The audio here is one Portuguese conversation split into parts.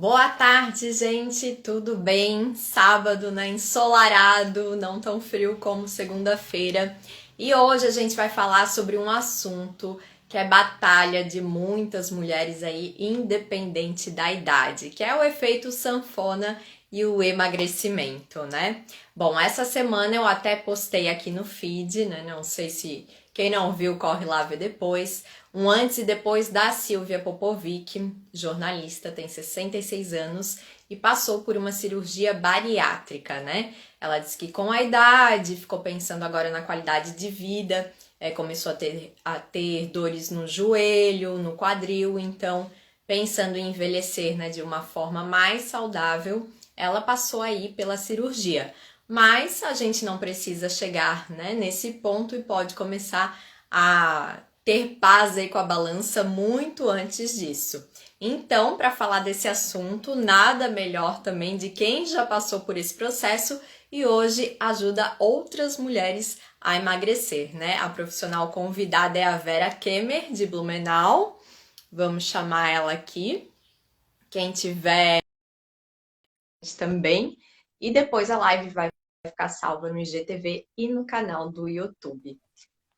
Boa tarde, gente, tudo bem? Sábado, né? Ensolarado, não tão frio como segunda-feira. E hoje a gente vai falar sobre um assunto que é batalha de muitas mulheres aí, independente da idade, que é o efeito sanfona e o emagrecimento, né? Bom, essa semana eu até postei aqui no feed, né? Não sei se quem não viu corre lá ver depois um antes e depois da Silvia Popovic, jornalista, tem 66 anos e passou por uma cirurgia bariátrica, né? Ela disse que com a idade ficou pensando agora na qualidade de vida, começou a ter dores no joelho, no quadril, então pensando em envelhecer, né, de uma forma mais saudável, ela passou aí pela cirurgia. Mas a gente não precisa chegar, né, nesse ponto e pode começar a ter paz aí com a balança muito antes disso. Então, para falar desse assunto, nada melhor também de quem já passou por esse processo e hoje ajuda outras mulheres a emagrecer, né? A profissional convidada é a Vera Kemmer, de Blumenau. Vamos chamar ela aqui. Quem tiver também. E depois a live vai ficar salva no IGTV e no canal do YouTube.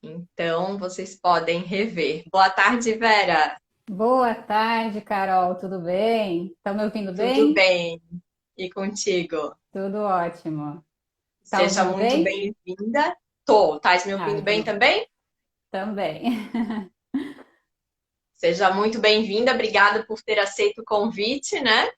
Então, vocês podem rever. Boa tarde, Vera. Boa tarde, Carol, tudo bem? Estão me ouvindo Tudo bem? bem? E contigo? Tudo ótimo. Tá Seja ouvindo muito bem? bem-vinda. Tô, tá me Ah, ouvindo que bem bom. também? Também. Seja muito bem-vinda. Obrigada por ter aceito o convite, né?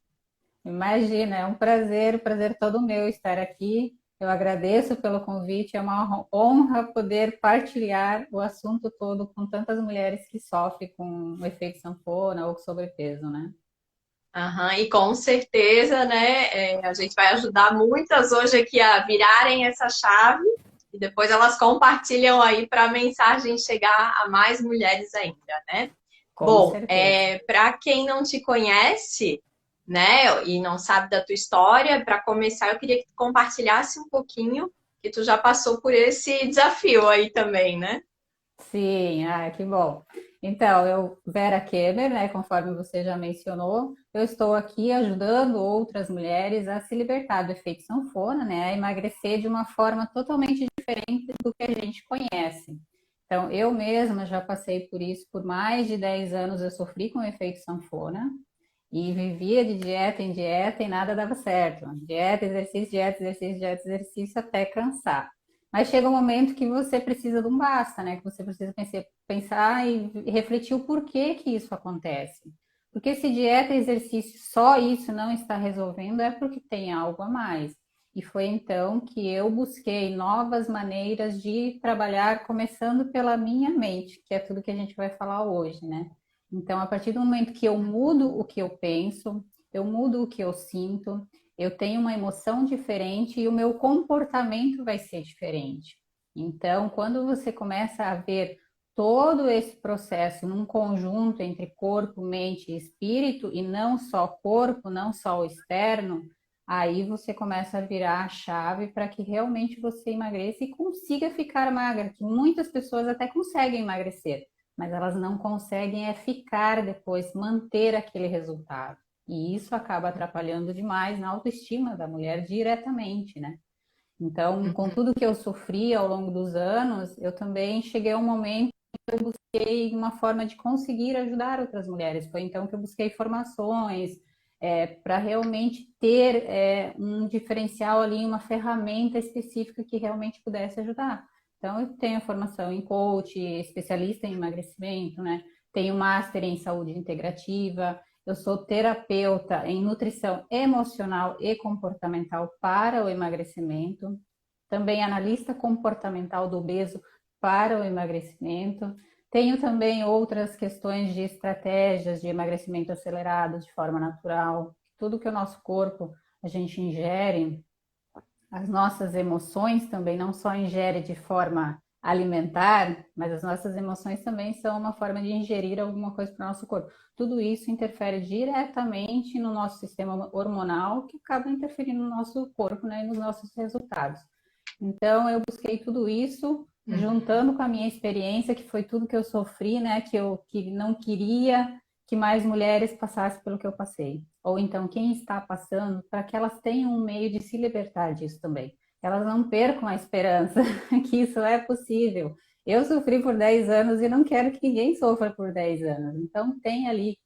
Imagina, é um prazer, o prazer todo meu estar aqui. Eu agradeço pelo convite, é uma honra poder partilhar o assunto todo com tantas mulheres que sofrem com o efeito sanfona ou com sobrepeso, né? Aham, e com certeza, né? A gente vai ajudar muitas hoje aqui a virarem essa chave e depois elas compartilham aí para a mensagem chegar a mais mulheres ainda, né? Com Bom, certeza. para quem não te conhece, né, e não sabe da tua história, para começar, eu queria que tu compartilhasse um pouquinho que tu já passou por esse desafio aí também, né? Sim, que bom. Então, Vera Kemer, né, conforme você já mencionou, eu estou aqui ajudando outras mulheres a se libertar do efeito sanfona, né, a emagrecer de uma forma totalmente diferente do que a gente conhece. Então, eu mesma já passei por isso, por mais de 10 anos eu sofri com o efeito sanfona e vivia de dieta em dieta e nada dava certo. Dieta, exercício, dieta, exercício até cansar. Mas chega um momento que você precisa de um basta, né? Que você precisa pensar e refletir o porquê que isso acontece. Porque se dieta e exercício só isso não está resolvendo, é porque tem algo a mais. E foi então que eu busquei novas maneiras de trabalhar, começando pela minha mente, que é tudo que a gente vai falar hoje, né? Então, a partir do momento que eu mudo o que eu penso, eu mudo o que eu sinto, eu tenho uma emoção diferente e o meu comportamento vai ser diferente. Então, quando você começa a ver todo esse processo num conjunto entre corpo, mente e espírito, e não só corpo, não só o externo, aí você começa a virar a chave para que realmente você emagreça e consiga ficar magra, que muitas pessoas até conseguem emagrecer, mas elas não conseguem ficar depois, manter aquele resultado. E isso acaba atrapalhando demais na autoestima da mulher diretamente, né? Então, com Uhum. tudo que eu sofri ao longo dos anos, eu também cheguei a um momento que eu busquei uma forma de conseguir ajudar outras mulheres. Foi então que eu busquei formações para realmente ter um diferencial ali, uma ferramenta específica que realmente pudesse ajudar. Então, eu tenho formação em coach, especialista em emagrecimento, né? Tenho master em saúde integrativa, eu sou terapeuta em nutrição emocional e comportamental para o emagrecimento, também analista comportamental do obeso para o emagrecimento. Tenho também outras questões de estratégias de emagrecimento acelerado de forma natural. Tudo que o nosso corpo a gente ingere, as nossas emoções também não só ingere de forma alimentar, mas as nossas emoções também são uma forma de ingerir alguma coisa para o nosso corpo. Tudo isso interfere diretamente no nosso sistema hormonal, que acaba interferindo no nosso corpo, né, e nos nossos resultados. Então, eu busquei tudo isso, Uhum. juntando com a minha experiência, que foi tudo que eu sofri, né, que eu não queria. que mais mulheres passassem pelo que eu passei. Ou então, quem está passando, para que elas tenham um meio de se libertar disso também. Elas não percam a esperança que isso é possível. Eu sofri por 10 anos e não quero que ninguém sofra por 10 anos. Então, tem ali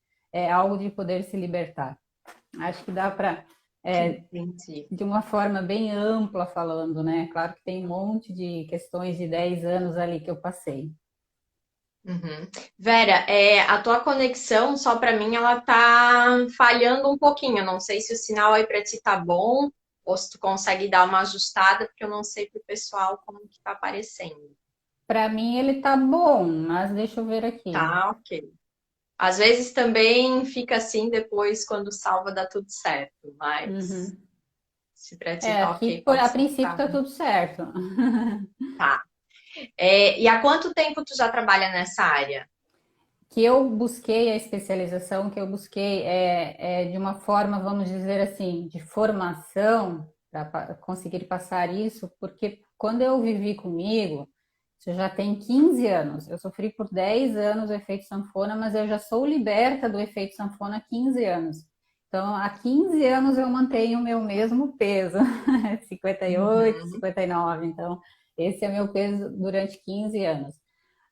algo de poder se libertar. Acho que dá para, Entendi. de uma forma bem ampla falando, né? Claro que tem um monte de questões de 10 anos ali que eu passei. Uhum. Vera, a tua conexão, só para mim, ela tá falhando um pouquinho. Eu não sei se o sinal aí para ti tá bom ou se tu consegue dar uma ajustada, porque eu não sei pro pessoal como que tá aparecendo. Para mim ele tá bom, mas deixa eu ver aqui. Tá, ok. Às vezes também fica assim depois quando salva dá tudo certo, mas Uhum. se pra ti É, tá aqui ok, a pode ser que princípio tá. tá tudo certo. Tá. E há quanto tempo tu já trabalha nessa área? Que eu busquei a especialização, que eu busquei de uma forma, vamos dizer assim, de formação para conseguir passar isso, porque quando eu vivi comigo, isso já tem 15 anos. Eu sofri por 10 anos o efeito sanfona, mas eu já sou liberta do efeito sanfona há 15 anos. Então, há 15 anos eu mantenho o meu mesmo peso, 58, Uhum, 59. Então, esse é meu peso durante 15 anos.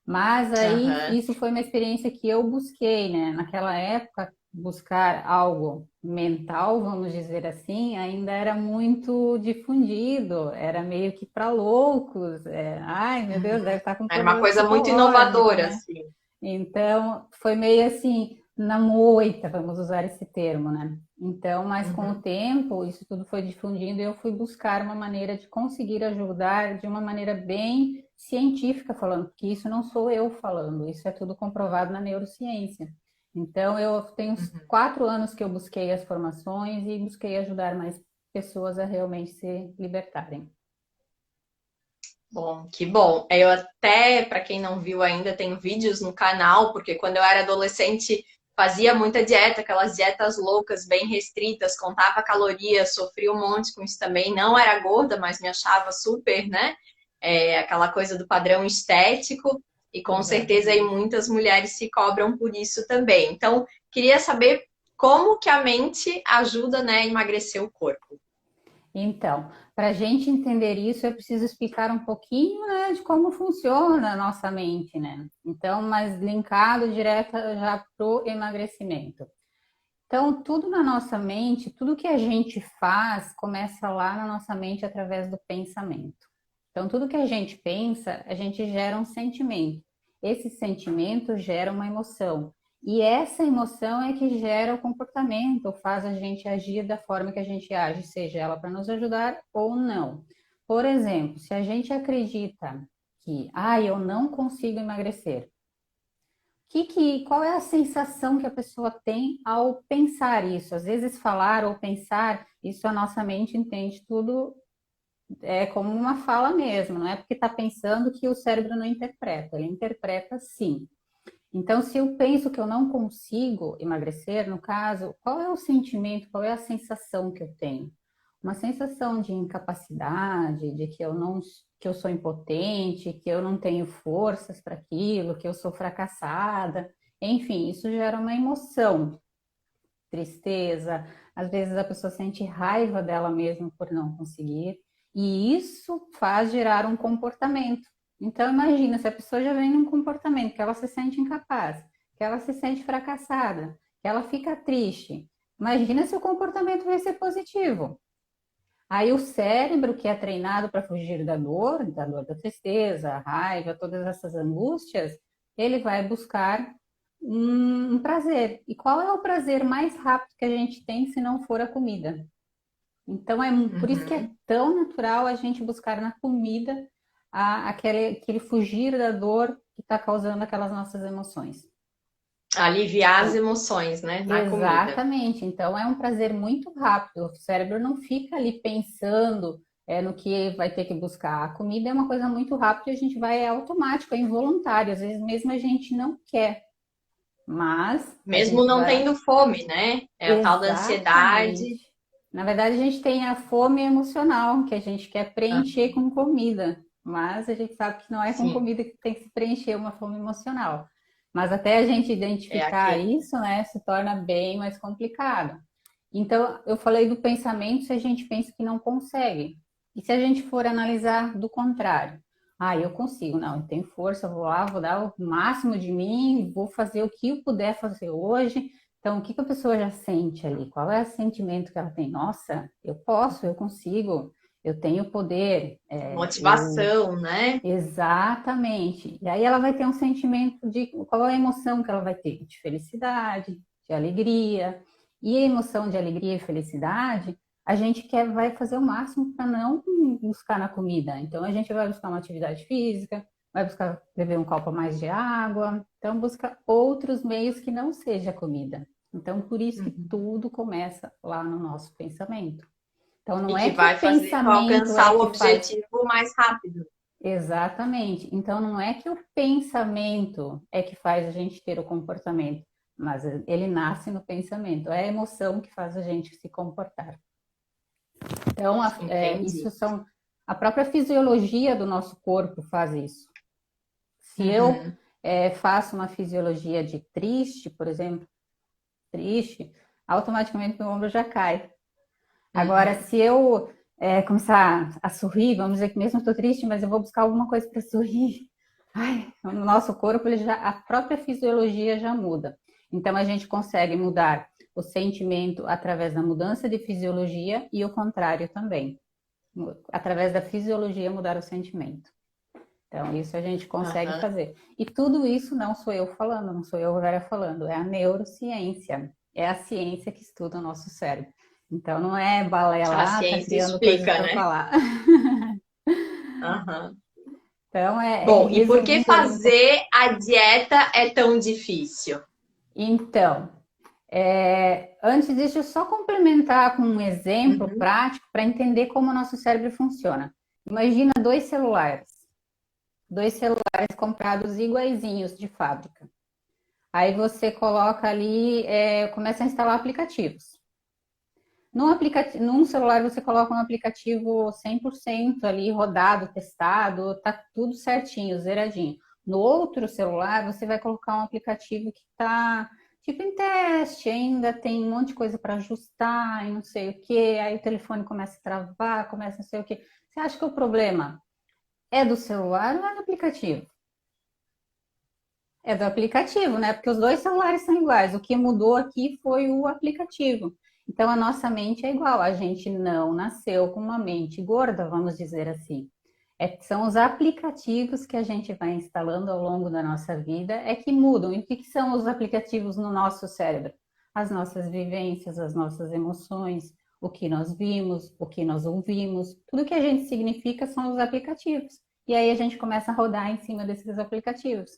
Mas aí aham. isso foi uma experiência que eu busquei, né? Naquela época, buscar algo mental, vamos dizer assim, ainda era muito difundido, era meio que para loucos. Ai, meu Deus, deve Uhum. estar com Era uma problema coisa muito psicológico, inovadora, né? assim. Então, foi meio assim, na moita, vamos usar esse termo, né? Então, mas com o Uhum, tempo, isso tudo foi difundindo e eu fui buscar uma maneira de conseguir ajudar de uma maneira bem científica falando, porque isso não sou eu falando, isso é tudo comprovado na neurociência. Então, eu tenho uns uhum. 4 anos que eu busquei as formações e busquei ajudar mais pessoas a realmente se libertarem. Bom, que bom. Eu até, para quem não viu ainda, tenho vídeos no canal, porque quando eu era adolescente fazia muita dieta, aquelas dietas loucas, bem restritas, contava calorias, sofria um monte com isso também. Não era gorda, mas me achava super, né? Aquela coisa do padrão estético, e com certeza aí Exatamente. muitas mulheres se cobram por isso também. Então, queria saber como que a mente ajuda, né, a emagrecer o corpo. Então, para a gente entender isso, eu preciso explicar um pouquinho, né, de como funciona a nossa mente, né? Então, mas linkado direto já para o emagrecimento. Então, tudo na nossa mente, tudo que a gente faz, começa lá na nossa mente através do pensamento. Então, tudo que a gente pensa, a gente gera um sentimento. Esse sentimento gera uma emoção. E essa emoção é que gera o comportamento, faz a gente agir da forma que a gente age, seja ela para nos ajudar ou não. Por exemplo, se a gente acredita que, eu não consigo emagrecer, qual é a sensação que a pessoa tem ao pensar isso? Às vezes, falar ou pensar, isso a nossa mente entende tudo como uma fala mesmo, não é porque está pensando que o cérebro não interpreta, ele interpreta sim. Então, se eu penso que eu não consigo emagrecer, no caso, qual é o sentimento, qual é a sensação que eu tenho? Uma sensação de incapacidade, de que eu não, que eu sou impotente, que eu não tenho forças para aquilo, que eu sou fracassada. Enfim, isso gera uma emoção, tristeza, às vezes a pessoa sente raiva dela mesma por não conseguir, e isso faz gerar um comportamento. Então, imagina, se a pessoa já vem num comportamento que ela se sente incapaz, que ela se sente fracassada, que ela fica triste, imagina se o comportamento vai ser positivo. Aí o cérebro, que é treinado para fugir da dor da tristeza, a raiva, todas essas angústias, ele vai buscar um prazer. E qual é o prazer mais rápido que a gente tem se não for a comida? Então é por isso que é Uhum. tão natural a gente buscar na comida aquele fugir da dor que está causando aquelas nossas emoções. Aliviar as Então, emoções, né, na comida. exatamente. Então é um prazer muito rápido. O cérebro não fica ali pensando no que vai ter que buscar. A comida é uma coisa muito rápida e a gente vai automático, é involuntário. Às vezes mesmo a gente não quer, mas a Mesmo gente não vai. tendo fome, né? É a tal da ansiedade. Exatamente. Na verdade, a gente tem a fome emocional, que a gente quer Ah, preencher com comida, mas a gente sabe que não é com sim. comida que tem que se preencher uma fome emocional. Mas até a gente É identificar aquele. isso, né, se torna bem mais complicado. Então, eu falei do pensamento se a gente pensa que não consegue. E se a gente for analisar do contrário? Ah, eu consigo, não, eu tenho força, vou lá, vou dar o máximo de mim, vou fazer o que eu puder fazer hoje. Então, o que que a pessoa já sente ali? Qual é o sentimento que ela tem? Nossa, eu posso, eu consigo, eu tenho poder, eu Motivação, né? exatamente. E aí ela vai ter um sentimento de qual é a emoção que ela vai ter? De felicidade, de alegria. E a emoção de alegria e felicidade, a gente quer vai fazer o máximo para não buscar na comida. Então a gente vai buscar uma atividade física, vai buscar beber um copo a mais de água, então busca outros meios que não seja comida. Então por isso que Uhum. tudo começa lá no nosso pensamento. Então E não que é que o vai fazer tu pensamento é alcançar o que faz. objetivo mais rápido. Exatamente. Então, não é que o pensamento é que faz a gente ter o comportamento, mas ele nasce no pensamento. É a emoção que faz a gente se comportar. Então, isso Entendi. são a própria fisiologia do nosso corpo faz isso. Se eu Uhum. faço uma fisiologia de triste, por exemplo, triste, automaticamente meu ombro já cai. Agora, Uhum. se eu começar a sorrir, vamos dizer que mesmo estou triste, mas eu vou buscar alguma coisa para sorrir. Ai, o nosso corpo, a própria fisiologia já muda. Então, a gente consegue mudar o sentimento através da mudança de fisiologia e o contrário também. Através da fisiologia, mudar o sentimento. Então, isso a gente consegue Aham. fazer. E tudo isso não sou eu falando, não sou eu, Vera, falando, é a neurociência. É a ciência que estuda o nosso cérebro. Então, não é A balela, tá ciência criando coisas explica, para né? falar. Aham. Então, Bom, e por que resumindo ali um pouco. fazer a dieta é tão difícil? Então, antes deixa eu só complementar com um exemplo Uhum. prático para entender como o nosso cérebro funciona. Imagina dois celulares comprados iguaizinhos de fábrica. Aí você coloca ali, começa a instalar aplicativos. Num celular você coloca um aplicativo 100% ali rodado, testado, tá tudo certinho, zeradinho. No outro celular você vai colocar um aplicativo que tá tipo em teste, ainda tem um monte de coisa para ajustar e não sei o que. Aí o telefone começa a travar, começa não sei o que. Você acha que o problema é do celular ou é do aplicativo? É do aplicativo, né? Porque os dois celulares são iguais. O que mudou aqui foi o aplicativo. Então, a nossa mente é igual. A gente não nasceu com uma mente gorda, vamos dizer assim. São os aplicativos que a gente vai instalando ao longo da nossa vida é que mudam. E o que são os aplicativos no nosso cérebro? As nossas vivências, as nossas emoções, o que nós vimos, o que nós ouvimos. Tudo que a gente significa são os aplicativos. E aí a gente começa a rodar em cima desses aplicativos.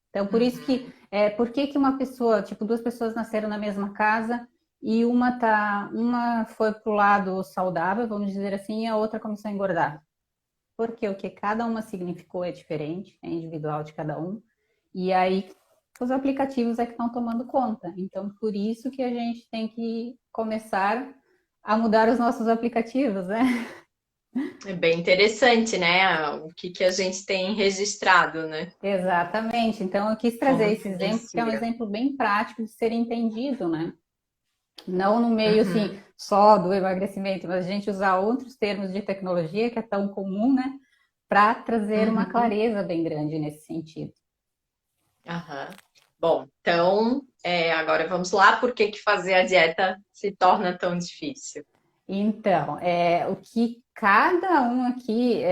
Então, por isso que, Uhum. por que que uma pessoa, tipo, duas pessoas nasceram na mesma casa e uma foi pro lado saudável, vamos dizer assim, e a outra começou a engordar? Porque o que cada uma significou é diferente, é individual de cada um, e aí os aplicativos é que estão tomando conta. Então, por isso que a gente tem que começar a mudar os nossos aplicativos, né? É bem interessante, né? O que que a gente tem registrado, né? Exatamente. Então, eu quis Como trazer esse exemplo, porque é um influencia. exemplo bem prático de ser entendido, né? Não no meio assim Uhum. só do emagrecimento, mas a gente usar outros termos de tecnologia que é tão comum, né, para trazer uma Uhum. clareza bem grande nesse sentido. Aham. Bom, então, agora vamos lá. Por que que fazer a dieta se torna tão difícil? Então, o que cada um aqui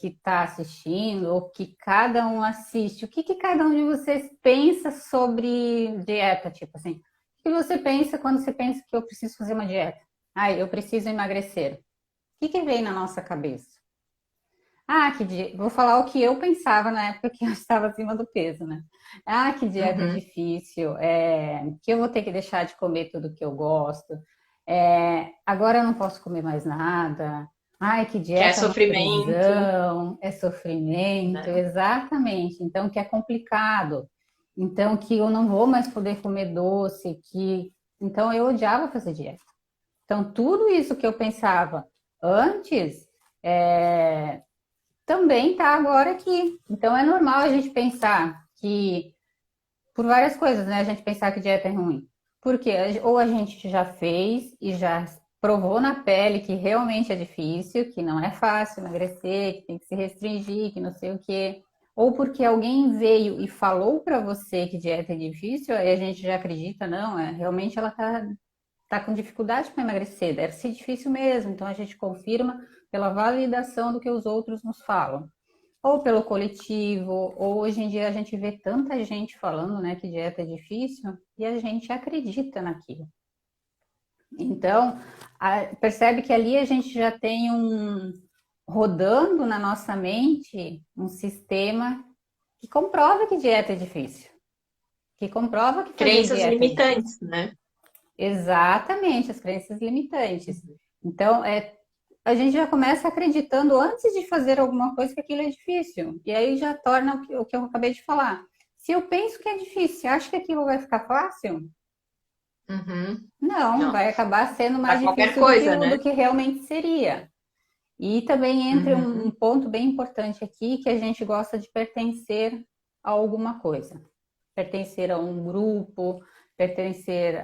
que está assistindo, ou que cada um assiste, o que, que cada um de vocês pensa sobre dieta? Tipo assim, o que você pensa quando você pensa que eu preciso fazer uma dieta? Ah, eu preciso emagrecer. O que, que vem na nossa cabeça? Ah, vou falar o que eu pensava na época que eu estava acima do peso, né? Ah, que dieta Uhum. difícil, que eu vou ter que deixar de comer tudo que eu gosto. Agora eu não posso comer mais nada. Ai, que Que é dieta é uma sofrimento, prisão, é sofrimento, né? exatamente. Então, que é complicado. Então, que eu não vou mais poder comer doce, então eu odiava fazer dieta. Então, tudo isso que eu pensava antes, é, também está agora aqui. Então é normal a gente pensar que por várias coisas, né? A gente pensar que dieta é ruim. Porque ou a gente já fez e já provou na pele que realmente é difícil, que não é fácil emagrecer, que tem que se restringir, que não sei o quê. Ou porque alguém veio e falou para você que dieta é difícil, aí a gente já acredita, não, realmente ela tá com dificuldade para emagrecer, deve ser difícil mesmo. Então a gente confirma pela validação do que os outros nos falam ou pelo coletivo, ou hoje em dia a gente vê tanta gente falando, né, que dieta é difícil e a gente acredita naquilo. Então, percebe que ali a gente já tem rodando na nossa mente um sistema que comprova que dieta é difícil, que comprova que fazer Crenças dieta é difícil. limitantes, né? Exatamente, as crenças limitantes. Então, a gente já começa acreditando antes de fazer alguma coisa que aquilo é difícil. E aí já torna o que eu acabei de falar. Se eu penso que é difícil, acho que aquilo vai ficar fácil? Uhum. Não, Não, vai acabar sendo mais para qualquer difícil do que, coisa, né? do que realmente seria. E também entra um Uhum. ponto bem importante aqui, que a gente gosta de pertencer a alguma coisa. Pertencer a um grupo, pertencer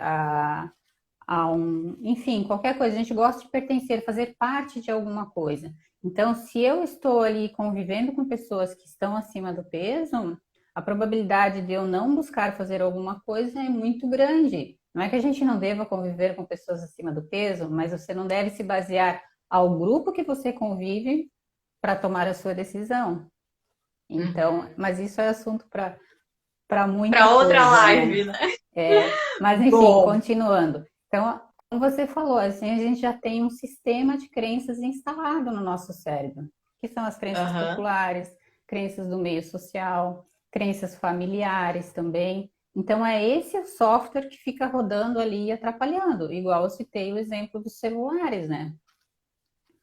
enfim, qualquer coisa. A gente gosta de pertencer, fazer parte de alguma coisa. Então, se eu estou ali convivendo com pessoas que estão acima do peso, a probabilidade de eu não buscar fazer alguma coisa é muito grande. Não é que a gente não deva conviver com pessoas acima do peso, mas você não deve se basear ao grupo que você convive para tomar a sua decisão. Então, Uhum. mas isso é assunto para muita Para outra coisa, né? live, né? Mas enfim, Bom. continuando. Então, como você falou, assim, a gente já tem um sistema de crenças instalado no nosso cérebro, que são as crenças Aham. populares, crenças do meio social, crenças familiares também. Então, é esse o software que fica rodando ali e atrapalhando, igual eu citei o exemplo dos celulares, né?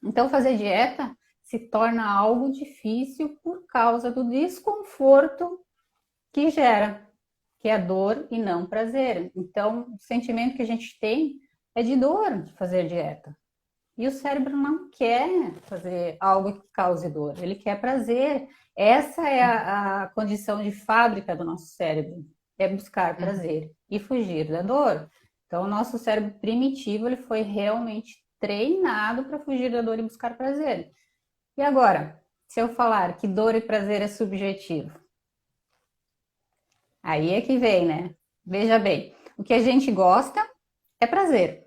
Então, fazer dieta se torna algo difícil por causa do desconforto que gera, que é dor e não prazer. Então, o sentimento que a gente tem é de dor de fazer dieta. E o cérebro não quer fazer algo que cause dor, ele quer prazer. Essa é a condição de fábrica do nosso cérebro, é buscar Uhum. prazer e fugir da dor. Então, o nosso cérebro primitivo ele foi realmente treinado para fugir da dor e buscar prazer. E agora, se eu falar que dor e prazer é subjetivo, aí é que vem, né? Veja bem, o que a gente gosta é prazer.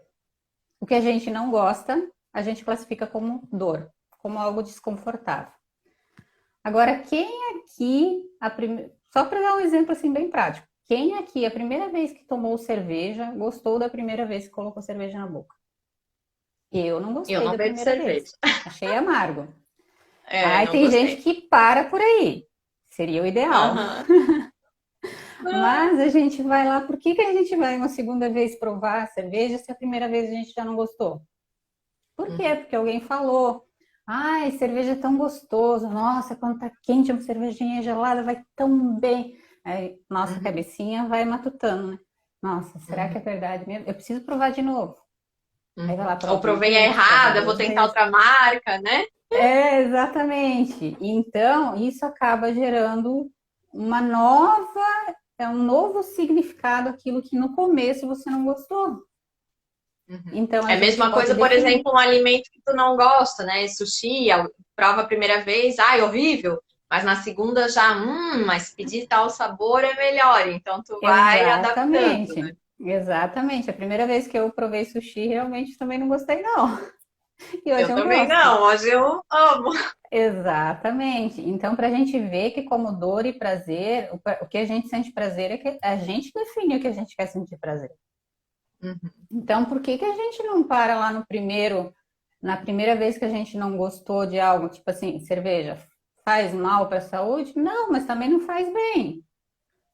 O que a gente não gosta, a gente classifica como dor, como algo desconfortável. Agora, quem aqui, só para dar um exemplo assim bem prático, quem aqui, a primeira vez que tomou cerveja, gostou da primeira vez que colocou cerveja na boca? Eu não Eu gostei não da bebo primeira vez. cerveja. Achei amargo. É, Aí não tem gente gostei. que para por aí. Seria o ideal. Aham. Mas a gente vai lá, por que que a gente vai uma segunda vez provar a cerveja se a primeira vez a gente já não gostou? Por quê? Uhum. Porque alguém falou. Ai, cerveja é tão gostoso. Nossa, quando tá quente, uma cervejinha gelada vai tão bem. Aí, nossa Uhum. cabecinha vai matutando, né? Nossa, será que é Uhum. verdade mesmo? Eu preciso provar de novo. Aí vai Uhum. lá, Ou prova uma provei a vez, prova errada, vou duas tentar vezes. outra marca, né? Exatamente. Então, isso acaba gerando uma nova, um novo significado, aquilo que no começo você não gostou. Uhum. Então, É a a gente mesma pode coisa, por definir. exemplo, um alimento que tu não gosta, né? Sushi, prova a primeira vez, ai, horrível. Mas na segunda já, mas pedir tal sabor é melhor. Então tu vai adaptando, né? Exatamente, exatamente. A primeira vez que eu provei sushi, realmente também não gostei, não. E hoje Eu eu também gosto. não, hoje eu amo. Exatamente. Então, para a gente ver que como dor e prazer, o que a gente sente prazer é que a gente define o que a gente quer sentir prazer. Uhum. Então, por que que a gente não para lá na primeira vez que a gente não gostou de algo, tipo assim, cerveja, faz mal para a saúde? Não, mas também não faz bem.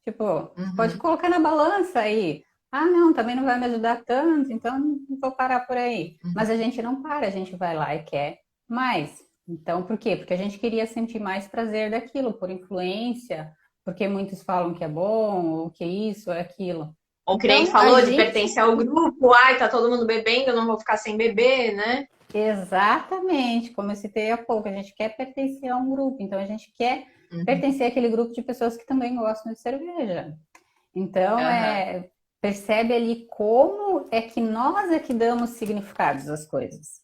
Tipo, pode Uhum. colocar na balança aí. Ah, não, também não vai me ajudar tanto, então não vou parar por aí. Mas a Uhum. gente não para, a gente vai lá e quer mais. Então, por quê? Porque a gente queria sentir mais prazer daquilo, por influência, porque muitos falam que é bom, ou que isso, ou aquilo. Ou que nem Então, a falou de gente, pertencer ao grupo, ai, tá todo mundo bebendo, eu não vou ficar sem beber, né? exatamente, como eu citei há pouco, a gente quer pertencer a um grupo, então a gente quer Uhum. pertencer àquele grupo de pessoas que também gostam de cerveja. Então, Aham. percebe ali como é que nós é que damos significados às coisas.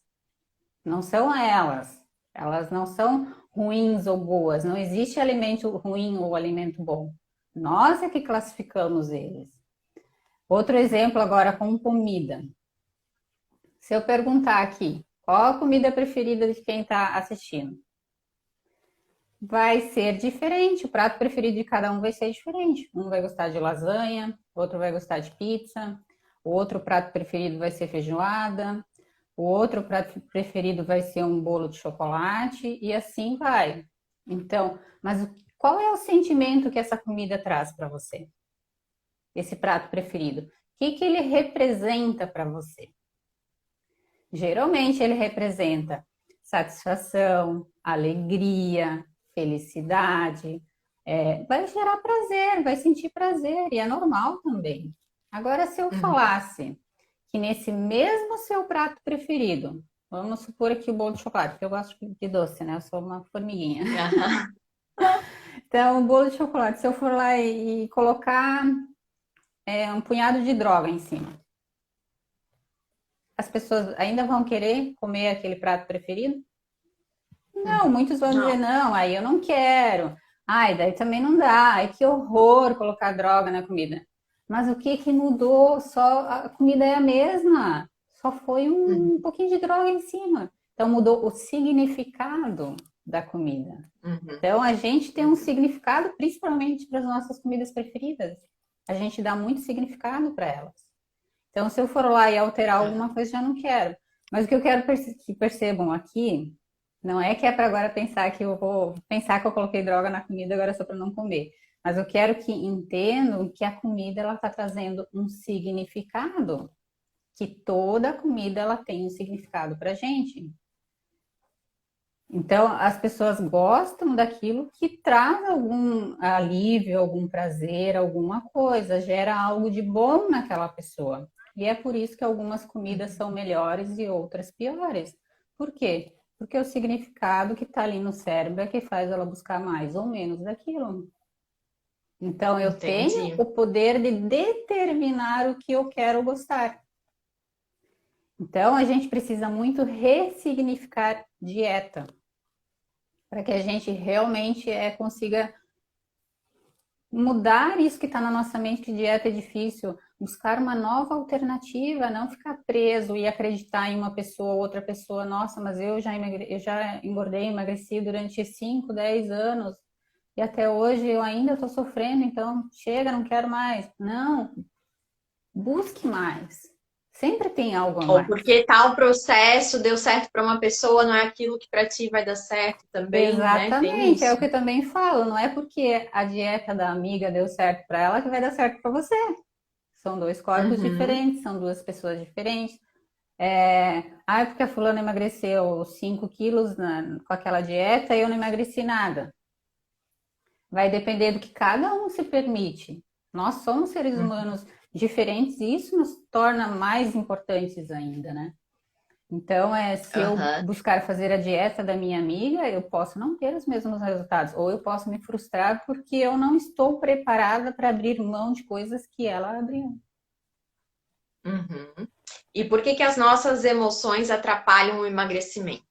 Não são elas. Elas não são ruins ou boas. Não existe alimento ruim ou alimento bom. Nós é que classificamos eles. Outro exemplo agora com comida. Se eu perguntar aqui, qual a comida preferida de quem está assistindo? Vai ser diferente, o prato preferido de cada um vai ser diferente. Um vai gostar de lasanha, outro vai gostar de pizza, o outro prato preferido vai ser feijoada, o outro prato preferido vai ser um bolo de chocolate e assim vai. Então, mas qual é o sentimento que essa comida traz para você? Esse prato preferido? O que ele representa para você? Geralmente ele representa satisfação, alegria, felicidade, vai gerar prazer, vai sentir prazer, e é normal também. Agora, se eu Uhum. falasse que nesse mesmo seu prato preferido, vamos supor aqui o bolo de chocolate, porque eu gosto de doce, né? Eu sou uma formiguinha. Aham. Então, o bolo de chocolate, se eu for lá e colocar um punhado de droga em cima, as pessoas ainda vão querer comer aquele prato preferido? Não, Uhum. muitos vão dizer, Não. não, aí eu não quero. Ai, daí também não dá. Ai, que horror colocar droga na comida. Mas o que que mudou? Só a comida é a mesma. Só foi Uhum. um pouquinho de droga em cima. Então mudou o significado da comida. Uhum. Então a gente tem um Uhum. significado principalmente para as nossas comidas preferidas. A gente dá muito significado para elas. Então se eu for lá e alterar alguma coisa, já não quero. Mas o que eu quero que percebam aqui não é que é para agora pensar que eu vou pensar que eu coloquei droga na comida agora só para não comer. Mas eu quero que entendam que a comida ela está trazendo um significado, que toda comida ela tem um significado para gente. Então as pessoas gostam daquilo que traz algum alívio, algum prazer, alguma coisa, gera algo de bom naquela pessoa. E é por isso que algumas comidas são melhores e outras piores. Por quê? Porque o significado que está ali no cérebro é que faz ela buscar mais ou menos daquilo. Então, eu tenho Entendi. o poder de determinar o que eu quero gostar. Então, a gente precisa muito ressignificar dieta, para que a gente realmente consiga mudar isso que está na nossa mente, que dieta é difícil, buscar uma nova alternativa, não ficar preso e acreditar em uma pessoa, outra pessoa, nossa, mas eu já engordei, emagreci durante 5, 10 anos e até hoje eu ainda estou sofrendo, então chega, não quero mais. Não, busque mais. Sempre tem algo a Ou mais. porque tal processo deu certo para uma pessoa, não é aquilo que para ti vai dar certo também, né? Tem Exatamente, é o isso. que eu também falo, não é porque a dieta da amiga deu certo para ela que vai dar certo para você. São dois corpos Uhum. diferentes, são duas pessoas diferentes. Porque a fulana emagreceu 5 quilos com aquela dieta e eu não emagreci nada. Vai depender do que cada um se permite. Nós somos seres Uhum. humanos diferentes e isso nos torna mais importantes ainda, né? Então, se eu Aham. buscar fazer a dieta da minha amiga, eu posso não ter os mesmos resultados, ou eu posso me frustrar porque eu não estou preparada para abrir mão de coisas que ela abriu. Uhum. E por que que as nossas emoções atrapalham o emagrecimento?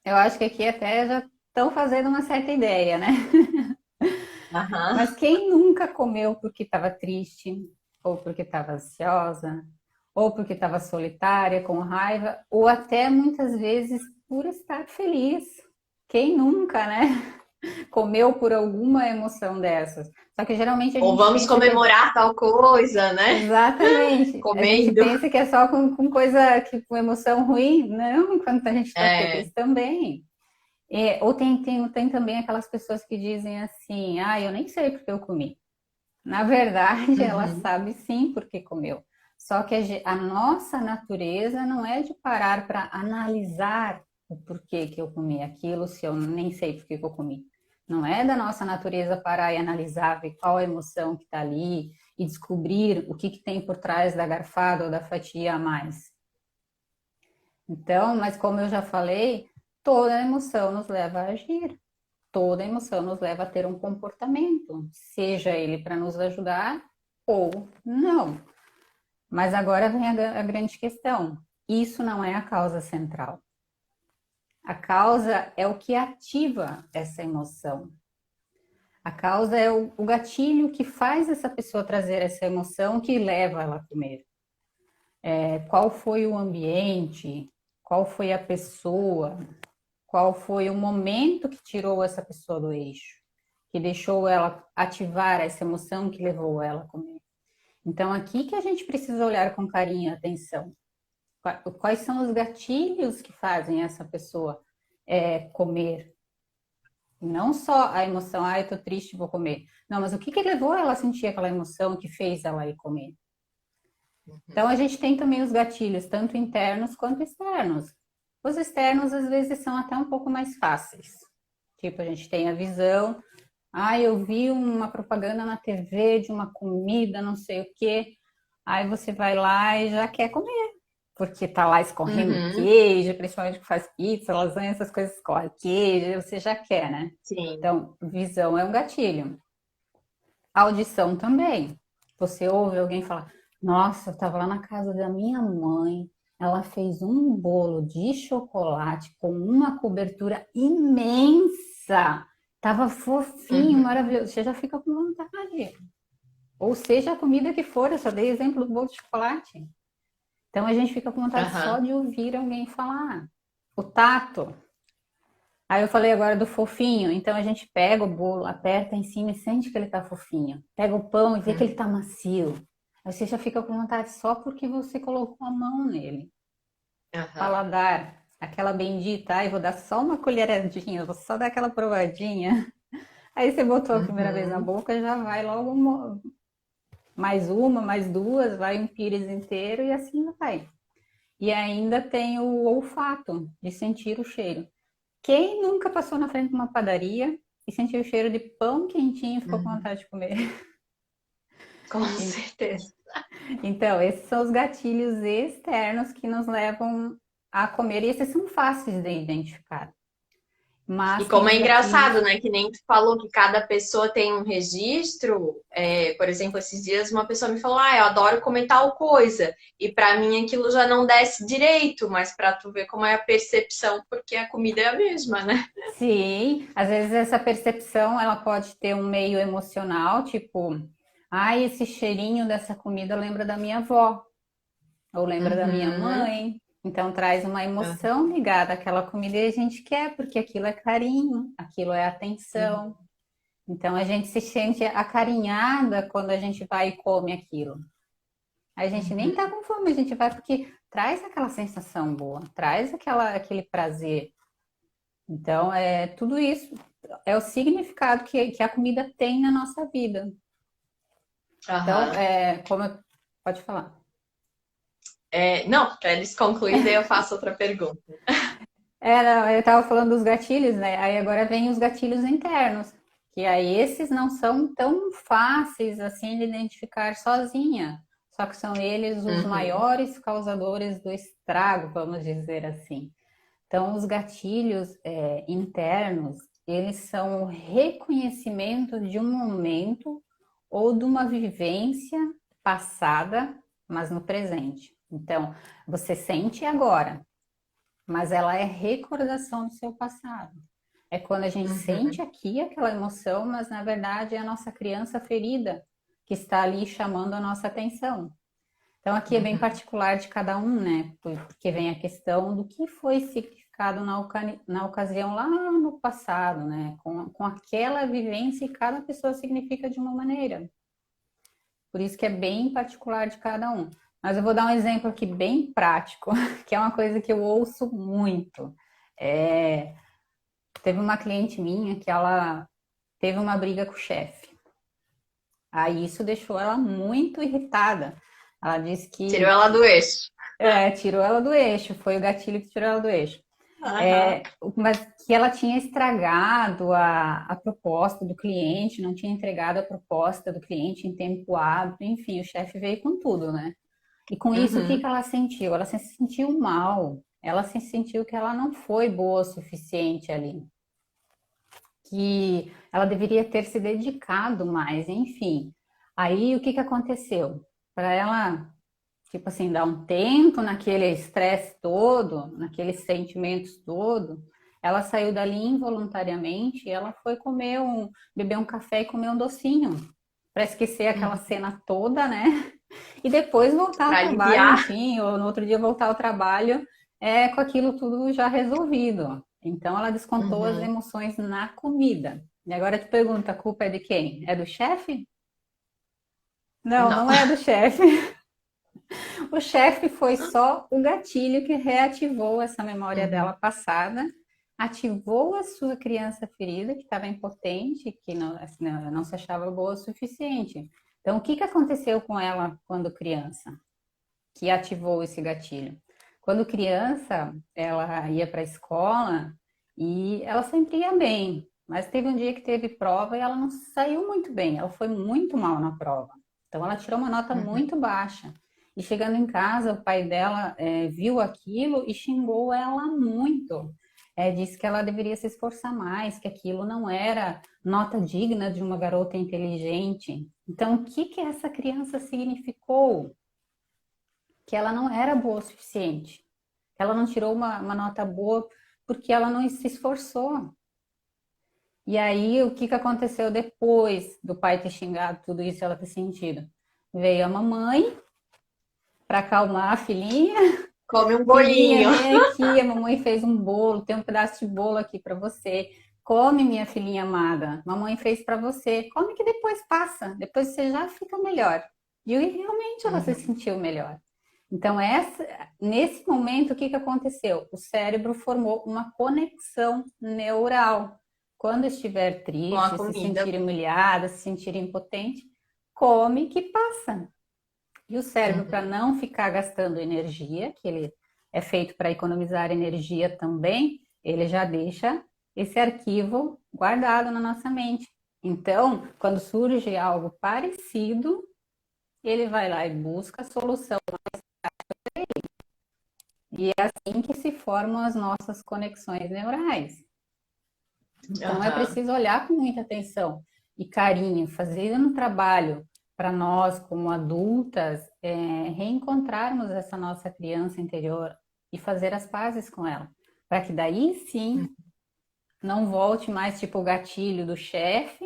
Eu acho que aqui até já estão fazendo uma certa ideia, né? Aham. Mas quem nunca comeu porque estava triste, ou porque estava ansiosa, ou porque estava solitária, com raiva, ou até muitas vezes por estar feliz? Quem nunca, né? Comeu por alguma emoção dessas. Só que geralmente a Ou gente vamos pensa que comemorar tal coisa, né? exatamente, a gente Comendo. pensa que é só com coisa que com emoção ruim. Não, quando a gente está É. feliz também. Ou tem também aquelas pessoas que dizem assim, eu nem sei porque eu comi. Na verdade, ela Uhum. sabe sim porque comeu. Só que a nossa natureza não é de parar para analisar o porquê que eu comi aquilo, se eu nem sei porque que eu comi. Não é da nossa natureza parar e analisar, ver qual a emoção que está ali e descobrir o que tem por trás da garfada ou da fatia a mais. Então, mas como eu já falei, toda emoção nos leva a agir, toda emoção nos leva a ter um comportamento, seja ele para nos ajudar ou não. Mas agora vem a grande questão. Isso não é a causa central. A causa é o que ativa essa emoção. A causa é o gatilho que faz essa pessoa trazer essa emoção que leva ela a comer. Qual foi o ambiente, qual foi a pessoa, qual foi o momento que tirou essa pessoa do eixo, que deixou ela ativar essa emoção que levou ela a comer. Então, aqui que a gente precisa olhar com carinho e atenção. Quais são os gatilhos que fazem essa pessoa comer? Não só a emoção, eu tô triste, vou comer. Não, mas o que levou ela a sentir aquela emoção que fez ela ir comer? Então, a gente tem também os gatilhos, tanto internos quanto externos. Os externos, às vezes, são até um pouco mais fáceis. Tipo, a gente tem a visão. Eu vi uma propaganda na TV de uma comida, não sei o quê. Aí você vai lá e já quer comer. Porque tá lá escorrendo queijo, principalmente que faz pizza, lasanha, essas coisas escorre queijo, você já quer, né? Sim. Então, visão é um gatilho. Audição também. Você ouve alguém falar, nossa, eu tava lá na casa da minha mãe, ela fez um bolo de chocolate com uma cobertura imensa. Tava fofinho, maravilhoso. Você já fica com vontade. Ou seja, a comida que for, eu só dei exemplo do bolo de chocolate. Então a gente fica com vontade só de ouvir alguém falar. O tato. Aí eu falei agora do fofinho, então a gente pega o bolo, aperta em cima e sente que ele tá fofinho. Pega o pão e vê que ele tá macio. Aí você já fica com vontade só porque você colocou a mão nele. Paladar, aquela bendita, vou dar só uma colheradinha, vou só dar aquela provadinha. Aí você botou a primeira vez na boca, já vai logo mais uma, mais duas, vai um pires inteiro e assim vai. E ainda tem o olfato, de sentir o cheiro. Quem nunca passou na frente de uma padaria e sentiu o cheiro de pão quentinho e ficou com vontade de comer? Com certeza. Então, esses são os gatilhos externos que nos levam a comer, e esses são fáceis de identificar. Mas E como é engraçado, gatilhos... né? Que nem tu falou que cada pessoa tem um registro. Por exemplo, esses dias uma pessoa me falou: eu adoro comer tal coisa. E pra mim aquilo já não desce direito, mas pra tu ver como é a percepção, porque a comida é a mesma, né? Sim, às vezes essa percepção ela pode ter um meio emocional, tipo, esse cheirinho dessa comida lembra da minha avó, ou lembra da minha mãe. Então traz uma emoção ligada àquela comida e a gente quer, porque aquilo é carinho, aquilo é atenção. Então a gente se sente acarinhada quando a gente vai e come aquilo. A gente nem tá com fome, a gente vai porque traz aquela sensação boa, traz aquele prazer. Então, tudo isso é o significado que a comida tem na nossa vida. Então, pode falar. Não, para eles concluírem, daí eu faço outra pergunta. Eu estava falando dos gatilhos, né? Aí agora vem os gatilhos internos, que aí esses não são tão fáceis assim de identificar sozinha. Só que são eles os maiores causadores do estrago, vamos dizer assim. Então, os gatilhos internos, eles são o reconhecimento de um momento ou de uma vivência passada, mas no presente. Então, você sente agora, mas ela é recordação do seu passado. É quando a gente sente aqui aquela emoção, mas na verdade é a nossa criança ferida que está ali chamando a nossa atenção. Então, aqui é bem particular de cada um, né? Porque vem a questão do que foi significado na ocasião lá no passado, né? Com aquela vivência e cada pessoa significa de uma maneira. Por isso que é bem particular de cada um. Mas eu vou dar um exemplo aqui bem prático, que é uma coisa que eu ouço muito. Teve uma cliente minha que ela teve uma briga com o chefe. Aí isso deixou ela muito irritada. Ela disse que... Tirou ela do eixo. Tirou ela do eixo. Foi o gatilho que tirou ela do eixo. Mas que ela tinha estragado a proposta do cliente, não tinha entregado a proposta do cliente em tempo hábil. Enfim, o chefe veio com tudo, né? E com isso, o que ela sentiu? Ela se sentiu mal. Ela se sentiu que ela não foi boa o suficiente ali. Que ela deveria ter se dedicado mais, enfim. Aí, o que que aconteceu? Para ela, tipo assim, dar um tempo naquele estresse todo, naqueles sentimentos todo, ela saiu dali involuntariamente e ela foi beber um café e comer um docinho, para esquecer aquela Uhum. cena toda, né? E depois voltar ao Para trabalho, aliviar. enfim, ou no outro dia voltar ao trabalho com aquilo tudo já resolvido. Então ela descontou as Uhum. emoções na comida. E agora te pergunta, a culpa é de quem? É do chefe? Não, Não. não é do chefe. O chefe foi só o gatilho que reativou essa memória dela Uhum. passada, ativou a sua criança ferida, que estava impotente, que não, assim, não se achava boa o suficiente. Então, o que que aconteceu com ela quando criança, que ativou esse gatilho? Quando criança, ela ia para a escola e ela sempre ia bem, mas teve um dia que teve prova e ela não saiu muito bem, ela foi muito mal na prova. Então, ela tirou uma nota Uhum. muito baixa. E chegando em casa, o pai dela viu aquilo e xingou ela muito. Disse que ela deveria se esforçar mais, que aquilo não era nota digna de uma garota inteligente. Então, o que que essa criança significou? Que ela não era boa o suficiente. Ela não tirou uma nota boa porque ela não se esforçou. E aí, o que que aconteceu depois do pai ter xingado tudo isso e ela ter sentido? Veio a mamãe para acalmar a filhinha. Come um Filhinha, bolinho. vem aqui, a mamãe fez um bolo, tem um pedaço de bolo aqui para você. Come, minha filhinha amada. Mamãe fez para você. Come que depois passa, depois você já fica melhor. E realmente ela se Uhum. sentiu melhor. Então, nesse momento, o que que aconteceu? O cérebro formou uma conexão neural. Quando estiver Com a triste, se comida. sentir humilhada, se sentir impotente, come que passa. E o cérebro, para Uhum. não ficar gastando energia, que ele é feito para economizar energia também, ele já deixa esse arquivo guardado na nossa mente. Então, quando surge algo parecido, ele vai lá e busca a solução. E é assim que se formam as nossas conexões neurais. Então, é Aham. preciso olhar com muita atenção e carinho, fazer um trabalho para nós, como adultas, reencontrarmos essa nossa criança interior e fazer as pazes com ela, para que daí sim não volte mais tipo o gatilho do chefe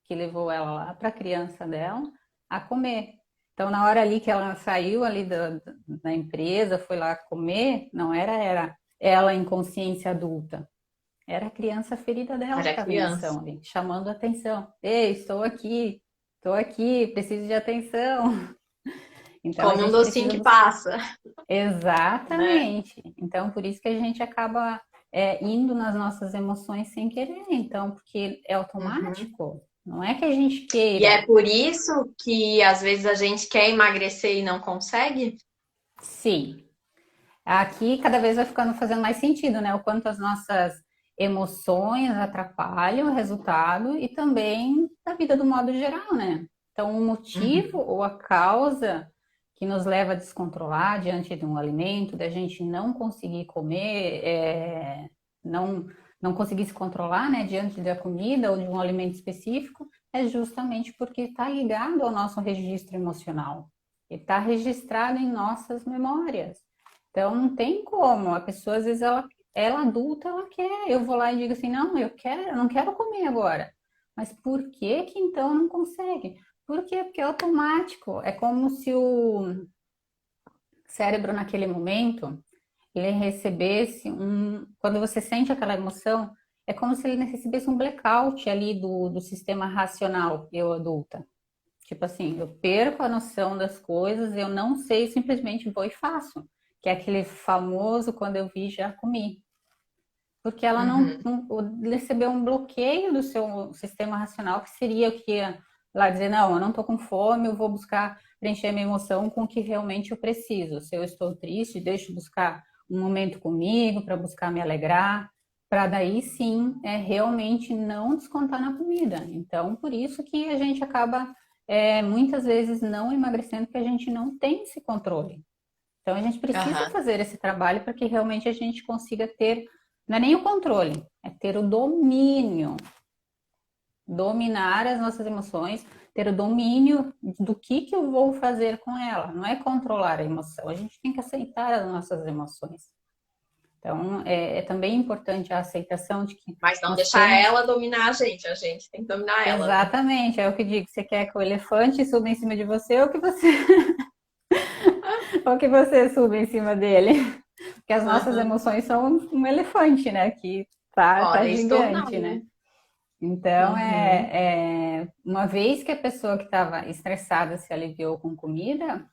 que levou ela lá para a criança dela a comer. Então, na hora ali que ela saiu ali da empresa, foi lá comer, não era ela em consciência adulta, era a criança ferida dela que Era estava em criança. ação ali, chamando a atenção. Ei, estou aqui, preciso de atenção. Então a Come um gente docinho precisa que buscar. passa, né? Exatamente. Então, por isso que a gente acaba indo nas nossas emoções sem querer. Então, porque é Uhum. automático. Não é que a gente E é queira. por isso que às vezes a gente quer emagrecer e não consegue? Sim. Aqui cada vez vai ficando fazendo mais sentido, né? O quanto as nossas emoções atrapalham o resultado e também da vida do modo geral, né? Então, o motivo Uhum. ou a causa que nos leva a descontrolar diante de um alimento, da gente não conseguir comer, não, não conseguir se controlar, né, diante da comida ou de um alimento específico, é justamente porque está ligado ao nosso registro emocional. Ele está registrado em nossas memórias. Então não tem como. A pessoa, às vezes, ela adulta, ela quer. Eu vou lá e digo assim, não, eu não quero comer agora. Mas por que que então não consegue? Por quê? Porque é automático. É como se o cérebro, naquele momento, ele recebesse Quando você sente aquela emoção, é como se ele recebesse um blackout ali do sistema racional, eu adulta. Tipo assim, eu perco a noção das coisas, eu não sei, simplesmente vou e faço. Que é aquele famoso quando eu vi, já comi. Porque ela Uhum. não recebeu um bloqueio do seu sistema racional, que seria o que ia lá dizer, não, eu não estou com fome, eu vou buscar preencher minha emoção com o que realmente eu preciso. Se eu estou triste, deixo buscar um momento comigo para buscar me alegrar, para daí sim realmente não descontar na comida. Então, por isso que a gente acaba muitas vezes não emagrecendo, porque a gente não tem esse controle. Então, a gente precisa Aham. fazer esse trabalho para que realmente a gente consiga ter, não é nem o controle, é ter o domínio, dominar as nossas emoções, ter o domínio do que eu vou fazer com ela. Não é controlar a emoção, a gente tem que aceitar as nossas emoções. Então, é também importante a aceitação de que Mas não nós deixar temos. ela dominar a gente tem que dominar ela, né? Exatamente, é o que digo. Você quer que o elefante suba em cima de você ou que você, ou que você suba em cima dele. Porque as nossas Aham. emoções são um elefante, né? Que tá Podem se tornar, gigante, né? né? Então, Uhum. uma vez que a pessoa que estava estressada se aliviou com comida,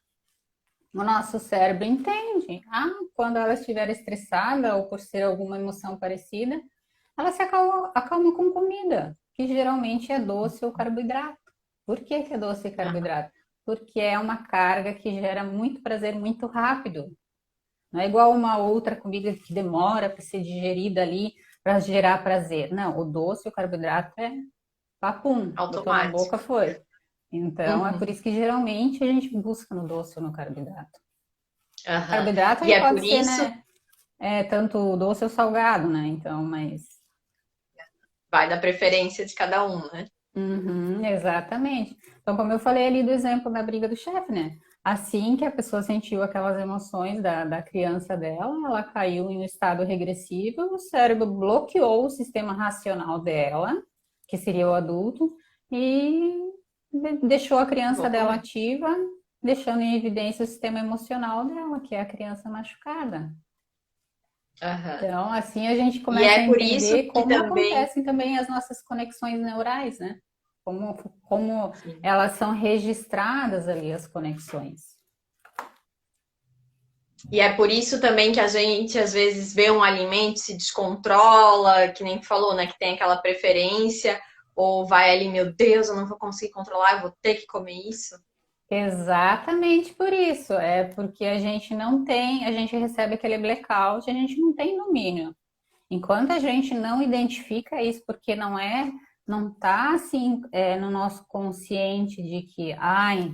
o nosso cérebro entende. Ah, quando ela estiver estressada ou por ser alguma emoção parecida, ela se acalma com comida, que geralmente é doce ou carboidrato. Por que que é doce e Aham. carboidrato? Porque é uma carga que gera muito prazer muito rápido. Não é igual uma outra comida que demora para ser digerida ali para gerar prazer. Não, o doce e o carboidrato é papum, botou na boca, Automático. foi. Então, é por Uhum. isso que geralmente a gente busca no doce ou no carboidrato. Aham. Carboidrato E ele é pode por ser, isso né, tanto doce ou salgado, né? Então, mas vai da preferência de cada um, né? uhum, exatamente. Então, como eu falei ali do exemplo da briga do chefe, né? Assim que a pessoa sentiu aquelas emoções da criança dela, ela caiu em um estado regressivo, o cérebro bloqueou o sistema racional dela, que seria o adulto, e deixou a criança Vou dela comer. ativa, deixando em evidência o sistema emocional dela, que é a criança machucada. Aham. Então, assim a gente E começa a é por isso entender que como também. acontecem também as nossas conexões neurais, né? Como, como Sim. elas são registradas ali, as conexões. E é por isso também que a gente às vezes vê um alimento, se descontrola, que nem tu falou, né? Que tem aquela preferência, ou vai ali, meu Deus, eu não vou conseguir controlar, eu vou ter que comer isso. Exatamente por isso. É porque a gente não tem, a gente recebe aquele blackout, a gente não tem domínio. Enquanto a gente não identifica isso, porque não tá assim, no nosso consciente de que, ai,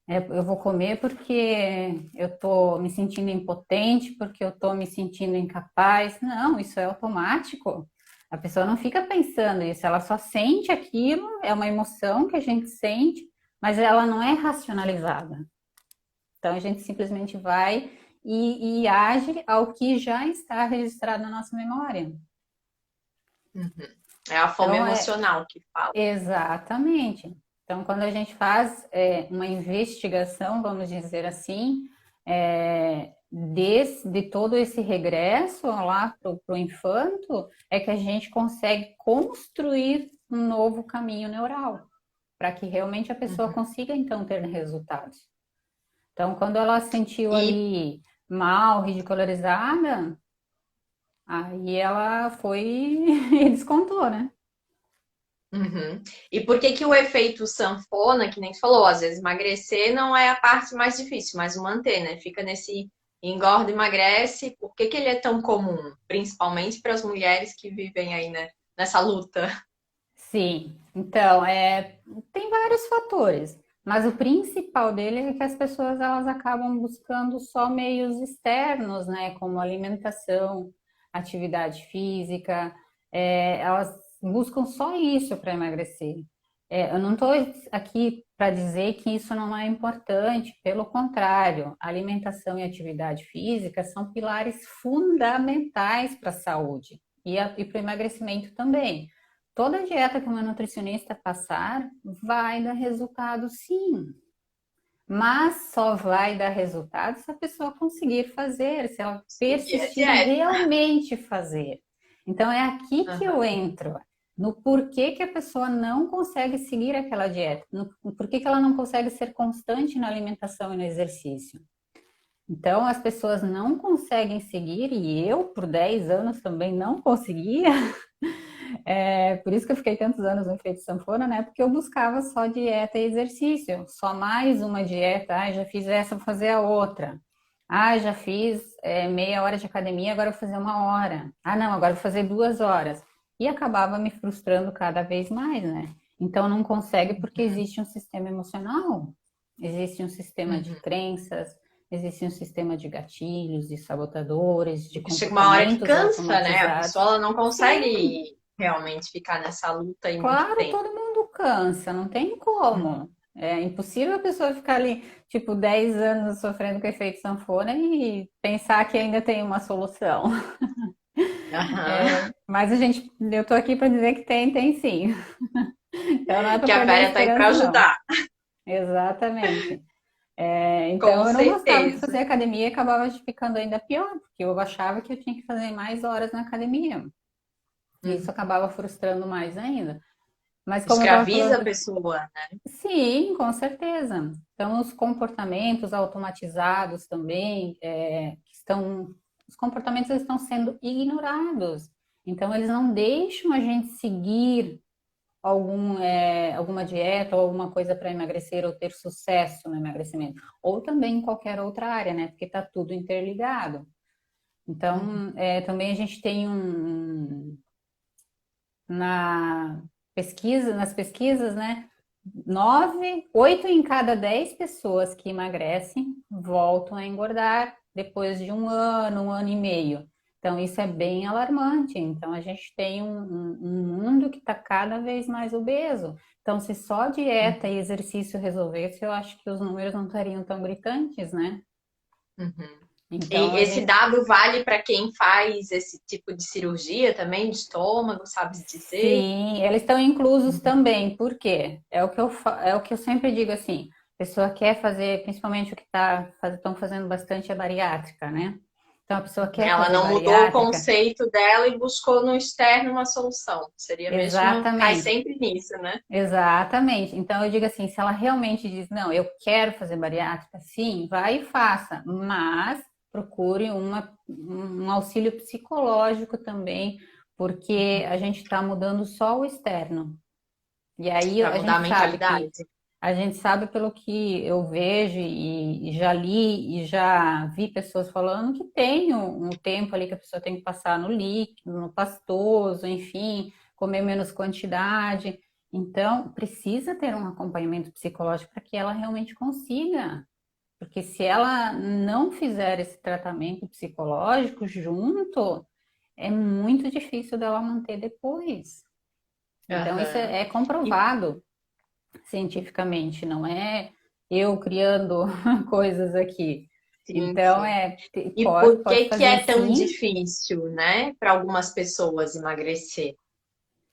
eu vou comer porque eu estou me sentindo impotente, porque eu estou me sentindo incapaz. Não, isso é automático. A pessoa não fica pensando isso, ela só sente aquilo, é uma emoção que a gente sente, mas ela não é racionalizada. Então a gente simplesmente vai e age ao que já está registrado na nossa memória. Uhum. É a fome Então emocional que fala. exatamente. Então, quando a gente faz uma investigação, vamos dizer assim, de todo esse regresso lá para o infanto, é que a gente consegue construir um novo caminho neural, para que realmente a pessoa Uhum. consiga, então, ter resultados. Então, quando ela se sentiu E, ali mal, ridicularizada, aí ela foi e descontou, né? uhum. E por que que o efeito sanfona, que nem tu falou, às vezes emagrecer não é a parte mais difícil, mas o manter, né? Fica nesse engorda, emagrece. Por que que ele é tão comum? Principalmente para as mulheres que vivem aí, né, nessa luta. Sim, então, tem vários fatores, mas o principal dele é que as pessoas elas acabam buscando só meios externos, né, como alimentação, atividade física, elas buscam só isso para emagrecer. Eu não estou aqui para dizer que isso não é importante, pelo contrário, alimentação e atividade física são pilares fundamentais para a saúde e para o emagrecimento também. Toda dieta que uma nutricionista passar vai dar resultado, sim, mas só vai dar resultado se a pessoa conseguir fazer, se ela Seguir a persistir em dieta. realmente fazer. Então é aqui que eu Aham. entro, no porquê que a pessoa não consegue seguir aquela dieta, no porquê que ela não consegue ser constante na alimentação e no exercício. Então as pessoas não conseguem seguir, e eu por 10 anos também não conseguia. Por isso que eu fiquei tantos anos no efeito sanfona, né? Porque eu buscava só dieta e exercício, só mais uma dieta. Ah, já fiz essa, vou fazer a outra. Ah, já fiz meia hora de academia, agora vou fazer uma hora. Ah, não, agora vou fazer 2 horas. E acabava me frustrando cada vez mais, né? Então não consegue porque existe um sistema emocional, existe um sistema de Uhum. crenças, existe um sistema de gatilhos, de sabotadores, de Porque chega uma hora que comportamentos cansa, né? A automatizados. pessoa ela não Sim, consegue realmente ficar nessa luta aí muito claro, tempo. todo mundo cansa, não tem como. É impossível a pessoa ficar ali, tipo, 10 anos sofrendo com efeito sanfona e pensar que ainda tem uma solução. Aham. Mas eu tô aqui para dizer que tem sim. Então não é para Que a perder a Vera tá aí para esperança, não. ajudar. Exatamente. Com Então eu não gostava de certeza. fazer academia e acabava ficando ainda pior, porque eu achava que eu tinha que fazer mais horas na academia. E isso Uhum. acabava frustrando mais ainda. Mas como eu estava Escraviza a falando, pessoa, né? sim, com certeza. Então, os comportamentos automatizados também, os comportamentos eles estão sendo ignorados. Então, eles não deixam a gente seguir alguma dieta ou alguma coisa para emagrecer ou ter sucesso no emagrecimento. Ou também em qualquer outra área, né? Porque está tudo interligado. Uhum. Então, também a gente tem nas pesquisas, né? 8 em cada 10 pessoas que emagrecem voltam a engordar depois de um ano e meio. Então, isso é bem alarmante. Então, a gente tem um mundo que está cada vez mais obeso. Então, se só dieta e exercício resolvesse, eu acho que os números não estariam tão gritantes, né? Uhum. Então, E a esse gente. dado vale para quem faz esse tipo de cirurgia também, de estômago, sabe dizer? Sim, eles estão inclusos também, por quê? É o que eu sempre digo assim, a pessoa quer fazer, principalmente o que estão fazendo bastante é bariátrica, né? Então a pessoa quer Ela fazer não mudou o bariátrica, conceito dela e buscou no externo uma solução. Seria mesmo, cai exatamente, sempre nisso, né? exatamente. Então eu digo assim, se ela realmente diz, não, eu quero fazer bariátrica, sim, vai e faça, mas procure um auxílio psicológico também, porque a gente está mudando só o externo. E aí Para mudar a mentalidade. a gente sabe pelo que eu vejo e já li e já vi pessoas falando que tem um tempo ali que a pessoa tem que passar no líquido, no pastoso, enfim, comer menos quantidade. Então, precisa ter um acompanhamento psicológico para que ela realmente consiga. Porque se ela não fizer esse tratamento psicológico junto, é muito difícil dela manter depois. Então, isso Aham. é E, comprovado cientificamente, não é eu criando coisas aqui. sim, Então, sim. E pode, por pode que que fazer é tão sim, difícil, né, para algumas pessoas emagrecer?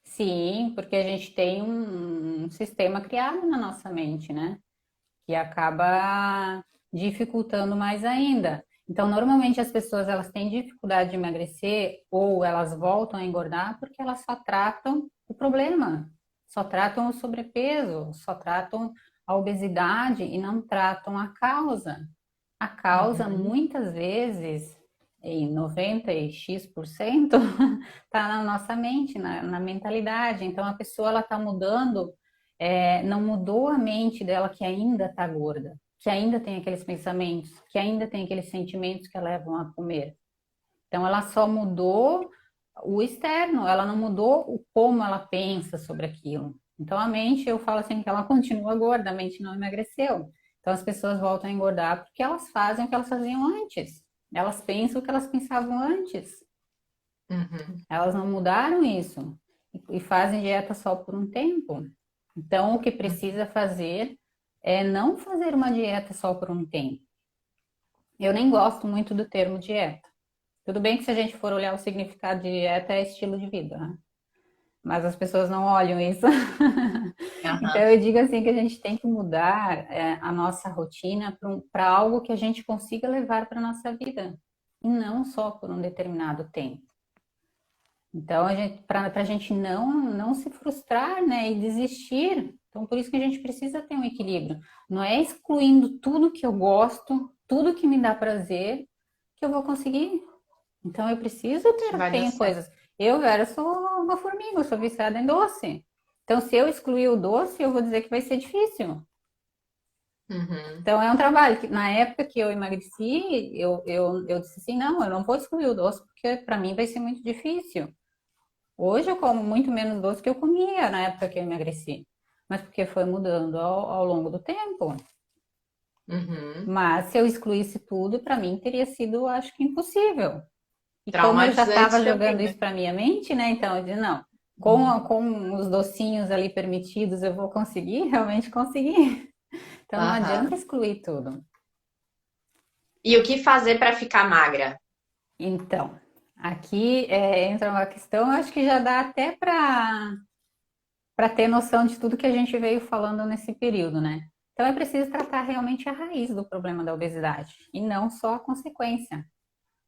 sim, porque a gente tem um sistema criado na nossa mente, né? Que acaba dificultando mais ainda. Então, normalmente as pessoas elas têm dificuldade de emagrecer ou elas voltam a engordar porque elas só tratam o problema, só tratam o sobrepeso, só tratam a obesidade e não tratam a causa. A causa, Uhum. muitas vezes, em 90 e x%, está na nossa mente, na mentalidade. Então, a pessoa ela está mudando, não mudou a mente dela que ainda está gorda, que ainda tem aqueles pensamentos, que ainda tem aqueles sentimentos que a levam a comer. Então, ela só mudou o externo, ela não mudou o como ela pensa sobre aquilo. Então, a mente, eu falo assim que ela continua gorda, a mente não emagreceu. Então, as pessoas voltam a engordar porque elas fazem o que elas faziam antes. Elas pensam o que elas pensavam antes. Uhum. Elas não mudaram isso e fazem dieta só por um tempo. Então, o que precisa fazer é não fazer uma dieta só por um tempo. Eu nem gosto muito do termo dieta. Tudo bem que se a gente for olhar o significado de dieta é estilo de vida, né? Mas as pessoas não olham isso. Então Aham. eu digo assim que a gente tem que mudar a nossa rotina para algo que a gente consiga levar para a nossa vida e não só por um determinado tempo. Então para a gente não se frustrar, né, e desistir. Então por isso que a gente precisa ter um equilíbrio. Não é excluindo tudo que eu gosto, tudo que me dá prazer, que eu vou conseguir. Então eu preciso Que ter, vai dar tenho certo. coisas. Eu sou uma formiga, eu sou viciada em doce. Então, se eu excluir o doce, eu vou dizer que vai ser difícil. Uhum. Então, é um trabalho que, na época que eu emagreci, eu disse assim: não, eu não vou excluir o doce, porque para mim vai ser muito difícil. Hoje eu como muito menos doce que eu comia na época que eu emagreci, mas porque foi mudando ao longo do tempo. Uhum. Mas se eu excluísse tudo, para mim teria sido, acho que, impossível. E como eu já Traumatizante estava também, jogando né? isso para minha mente, né? Então eu disse, não. com os docinhos ali permitidos, eu vou conseguir realmente conseguir. Então não adianta Aham. excluir tudo. E o que fazer para ficar magra? Então, aqui entra uma questão, eu acho que já dá até para ter noção de tudo que a gente veio falando nesse período, né? Então é preciso tratar realmente a raiz do problema da obesidade e não só a consequência.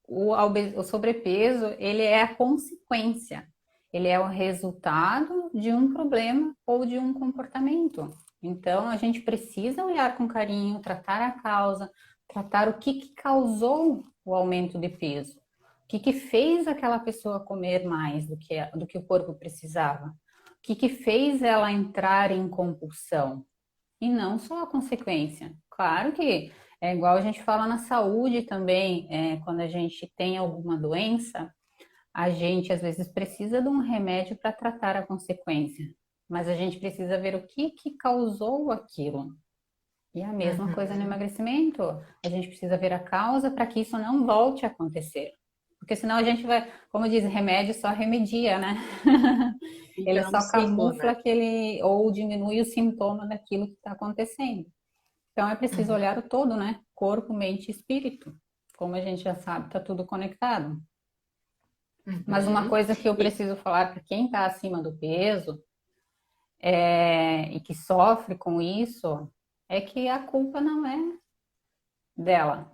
O sobrepeso, ele é a consequência, ele é o resultado de um problema ou de um comportamento. Então, a gente precisa olhar com carinho, tratar a causa, tratar o que causou o aumento de peso, o que fez aquela pessoa comer mais do que o corpo precisava, o que fez ela entrar em compulsão, e não só a consequência. Claro que é igual a gente fala na saúde também, quando a gente tem alguma doença, a gente às vezes precisa de um remédio para tratar a consequência, mas a gente precisa ver o que causou aquilo. E a mesma coisa no Uhum. emagrecimento, a gente precisa ver a causa para que isso não volte a acontecer. Porque senão a gente vai, como diz, remédio só remedia, né? Ele Fica um só ciclo, camufla né? aquele, ou diminui o sintoma daquilo que está acontecendo. Então é preciso Uhum. olhar o todo, né? Corpo, mente e espírito. Como a gente já sabe, está tudo conectado. Mas uma Uhum. coisa que eu E, preciso falar para quem está acima do peso e que sofre com isso é que a culpa não é dela.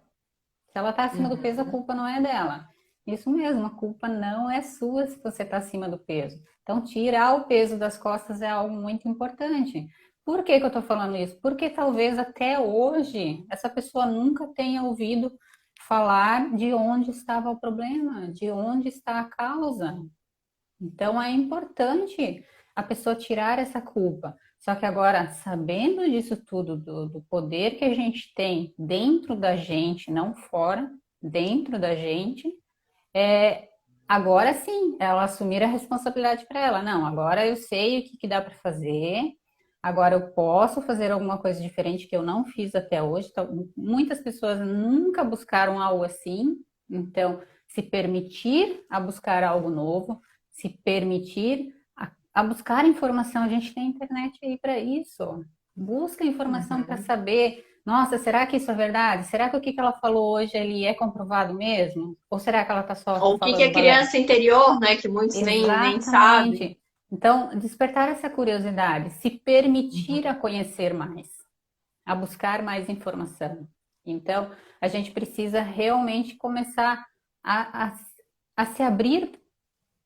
Se ela está acima do peso, a uhum. culpa não é dela. Isso mesmo, a culpa não é sua se você está acima do peso. Então, tirar o peso das costas é algo muito importante. Por que eu estou falando isso? Porque talvez até hoje essa pessoa nunca tenha ouvido falar de onde estava o problema, de onde está a causa. Então é importante a pessoa tirar essa culpa. Só que agora, sabendo disso tudo, do poder que a gente tem dentro da gente, não fora, dentro da gente, é, agora sim, ela assumir a responsabilidade para ela. Não, agora eu sei o que dá para fazer, agora eu posso fazer alguma coisa diferente que eu não fiz até hoje. Então, muitas pessoas nunca buscaram algo assim, então se permitir a buscar algo novo, se permitir a buscar informação, a gente tem internet aí para isso. Busca informação para Uhum. saber, nossa, será que isso é verdade? Será que o que ela falou hoje ele é comprovado mesmo? Ou será que ela está só Ou o que que é falando balela? criança interior, né? Que muitos nem sabem. Exatamente. Então, despertar essa curiosidade, se permitir a conhecer mais, a buscar mais informação. Então, a gente precisa realmente começar a, a, a se abrir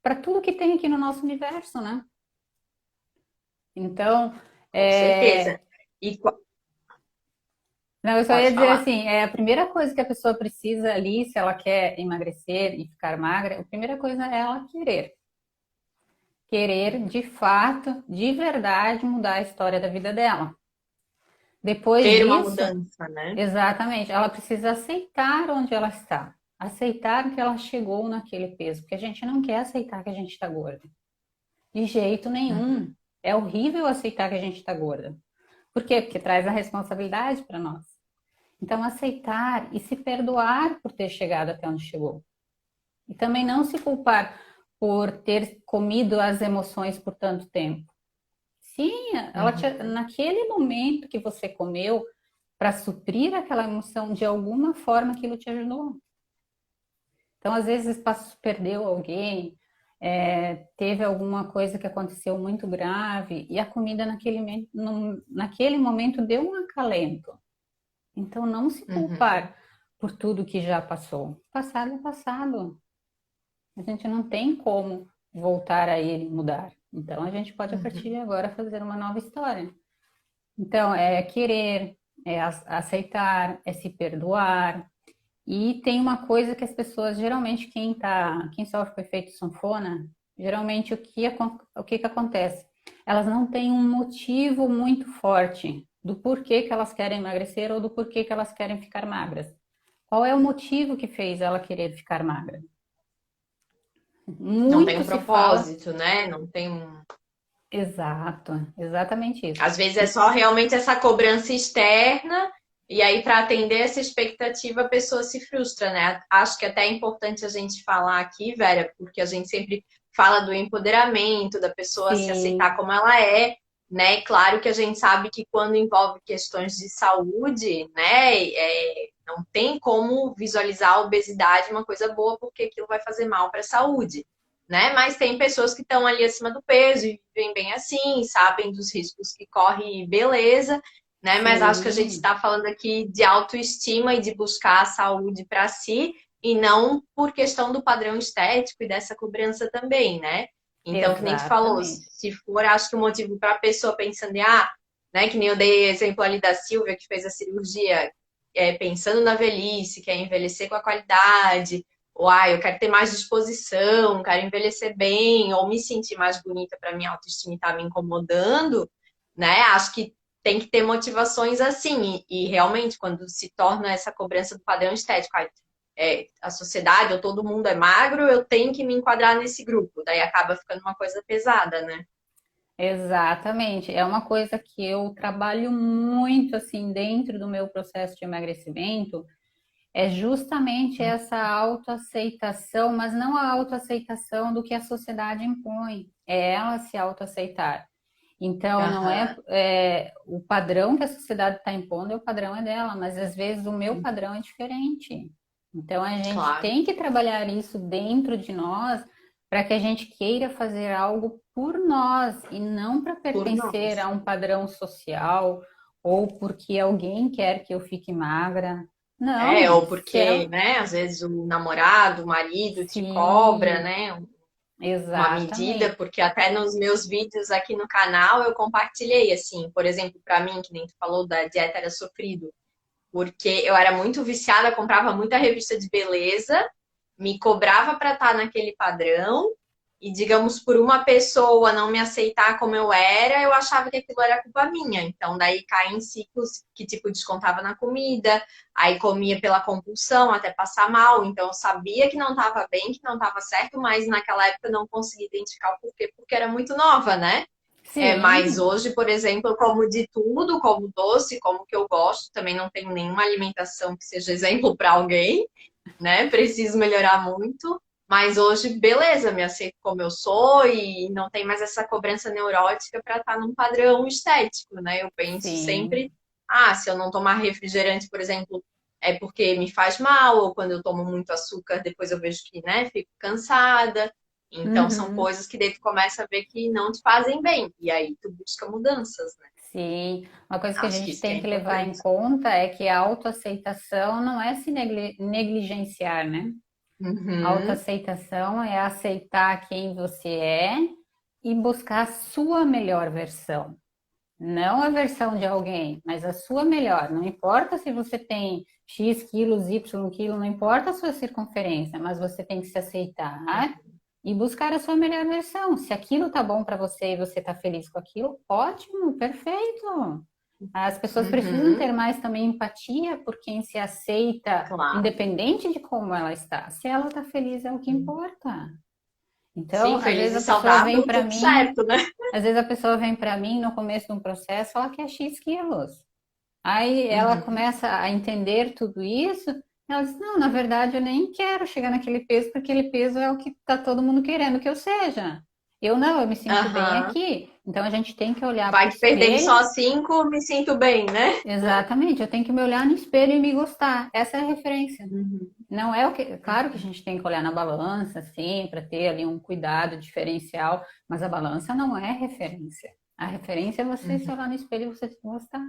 para tudo que tem aqui no nosso universo, né? Então, Com certeza. é, E não, eu só pode ia dizer falar. assim, a primeira coisa que a pessoa precisa ali, se ela quer emagrecer e ficar magra, a primeira coisa é ela querer. Querer de fato, de verdade, mudar a história da vida dela. Depois Ter uma disso, mudança, né? exatamente, ela precisa aceitar onde ela está. Aceitar que ela chegou naquele peso, porque a gente não quer aceitar que a gente está gorda. De jeito Uhum. nenhum. É horrível aceitar que a gente está gorda. Por quê? Porque traz a responsabilidade para nós. Então, aceitar e se perdoar por ter chegado até onde chegou. E também não se culpar por ter comido as emoções por tanto tempo. Sim, Uhum. naquele momento que você comeu, para suprir aquela emoção, de alguma forma aquilo te ajudou. Então, às vezes, perdeu alguém, teve alguma coisa que aconteceu muito grave e a comida naquele momento deu um acalento. Então, não se Uhum. culpar por tudo que já passou. Passado é passado. A gente não tem como voltar a ele e mudar. Então, a gente pode, a partir de Uhum. agora, fazer uma nova história. Então, é querer, é aceitar, é se perdoar. E tem uma coisa que as pessoas, geralmente, quem sofre com efeito sanfona, geralmente o que acontece? Elas não têm um motivo muito forte do porquê que elas querem emagrecer ou do porquê que elas querem ficar magras. Qual é o motivo que fez ela querer ficar magra? Não tem Muito um se fala, propósito, né? Não tem um. exato, exatamente isso. Às vezes é só realmente essa cobrança externa, e aí, para atender essa expectativa, a pessoa se frustra, né? Acho que até é importante a gente falar aqui, Vera, porque a gente sempre fala do empoderamento, da pessoa se aceitar Sim, como ela é, né? Claro que a gente sabe que quando envolve questões de saúde, né, não tem como visualizar a obesidade uma coisa boa, porque aquilo vai fazer mal para a saúde, né? Mas tem pessoas que estão ali acima do peso e vivem bem assim, sabem dos riscos que corre, beleza, né? Mas acho que a gente sim, está falando aqui de autoestima e de buscar a saúde para si, e não por questão do padrão estético e dessa cobrança também, né? Então, que nem tu falou, exatamente. se for, acho que o motivo para a pessoa pensando em, né, que nem eu dei exemplo ali da Silvia, que fez a cirurgia, pensando na velhice, quer envelhecer com a qualidade, ou, eu quero ter mais disposição, quero envelhecer bem, ou me sentir mais bonita para minha autoestima estar me incomodando, né? Acho que tem que ter motivações assim, e realmente, quando se torna essa cobrança do padrão estético, a sociedade ou todo mundo é magro, eu tenho que me enquadrar nesse grupo. Daí acaba ficando uma coisa pesada, né? Exatamente. É uma coisa que eu trabalho muito assim dentro do meu processo de emagrecimento, é justamente essa autoaceitação, mas não a autoaceitação do que a sociedade impõe, é ela se autoaceitar. Então, não Aham, o padrão que a sociedade está impondo, o padrão é dela, mas às vezes o meu padrão é diferente. Então, a gente claro. tem que trabalhar isso dentro de nós para que a gente queira fazer algo por nós e não para Por pertencer a nós. um padrão social ou porque alguém quer que eu fique magra. Não, Ou se porque, ela... né, às vezes o namorado, o marido te cobra, Sim, né, uma medida, exatamente. porque até nos meus vídeos aqui no canal eu compartilhei, assim, por exemplo, para mim, que nem tu falou da dieta era sofrido, porque eu era muito viciada, comprava muita revista de beleza, me cobrava para estar naquele padrão, e digamos, por uma pessoa não me aceitar como eu era, eu achava que aquilo era culpa minha. Então, daí caí em ciclos que, tipo, descontava na comida, aí comia pela compulsão até passar mal. Então, eu sabia que não estava bem, que não estava certo, mas naquela época eu não conseguia identificar o porquê, porque era muito nova, né? Mas Sim, hoje, por exemplo, eu como de tudo, como doce, como o que eu gosto, também não tenho nenhuma alimentação que seja exemplo para alguém, né? Preciso melhorar muito. Mas hoje, beleza, me aceito como eu sou e não tem mais essa cobrança neurótica para estar num padrão estético, né? Eu penso sim. sempre, se eu não tomar refrigerante, por exemplo, é porque me faz mal, ou quando eu tomo muito açúcar, depois eu vejo que, né, fico cansada. Então, são Uhum. coisas que daí tu começa a ver que não te fazem bem. E aí tu busca mudanças, né? Sim, uma coisa que a Acho que gente isso que é tem que levar em importante. conta é que a autoaceitação não é se negligenciar, né? A Uhum, autoaceitação é aceitar quem você é e buscar a sua melhor versão. Não a versão de alguém, mas a sua melhor. Não importa se você tem X quilos, Y quilos, não importa a sua circunferência, mas você tem que se aceitar e buscar a sua melhor versão. Se aquilo tá bom para você e você tá feliz com aquilo, ótimo, perfeito. As pessoas precisam uhum, ter mais também empatia por quem se aceita, claro. independente de como ela está. Se ela tá feliz é o que importa. Então, Sim, às feliz vezes e a pessoa vem saudável, para tudo mim certo, né? Às vezes a pessoa vem para mim no começo de um processo, ela quer X quilos. Aí ela Uhum. começa a entender tudo isso, ela diz: Não, na verdade eu nem quero chegar naquele peso, porque aquele peso é o que está todo mundo querendo que eu seja. Eu não, eu me sinto bem Aham. aqui. Então a gente tem que olhar para o Vai que perdendo espelho. só 5, me sinto bem, né? Exatamente, eu tenho que me olhar no espelho e me gostar. Essa é a referência. Uhum. Não é o que. Claro que a gente tem que olhar na balança, sim, para ter ali um cuidado diferencial, mas a balança não é referência. A referência é você se Uhum. olhar no espelho e você se gostar.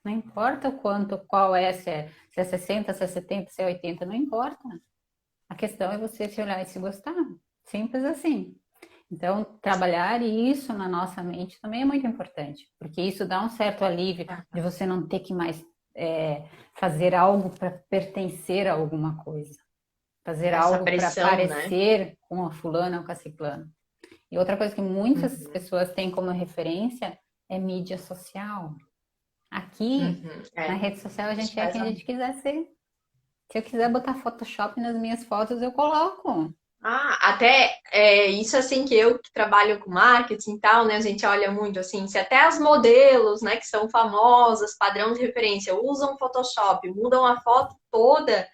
Não importa o quanto, qual é, se é 60, se é 70, se é 80, não importa. A questão é você se olhar e se gostar. Simples assim. Então, trabalhar isso na nossa mente também é muito importante, porque isso dá um certo alívio de você não ter que mais fazer algo para pertencer a alguma coisa, fazer Essa algo para pressão, né? parecer com a fulana ou com a ciclana. E outra coisa que muitas Uhum. pessoas têm como referência é mídia social. Aqui, Uhum. na rede social, a Isso gente é quem pesa a gente muito. quiser ser. Se eu quiser botar Photoshop nas minhas fotos, eu coloco. Até isso assim que eu que trabalho com marketing e tal, né? A gente olha muito assim, se até as modelos, né, que são famosas, padrão de referência, usam Photoshop, mudam a foto toda,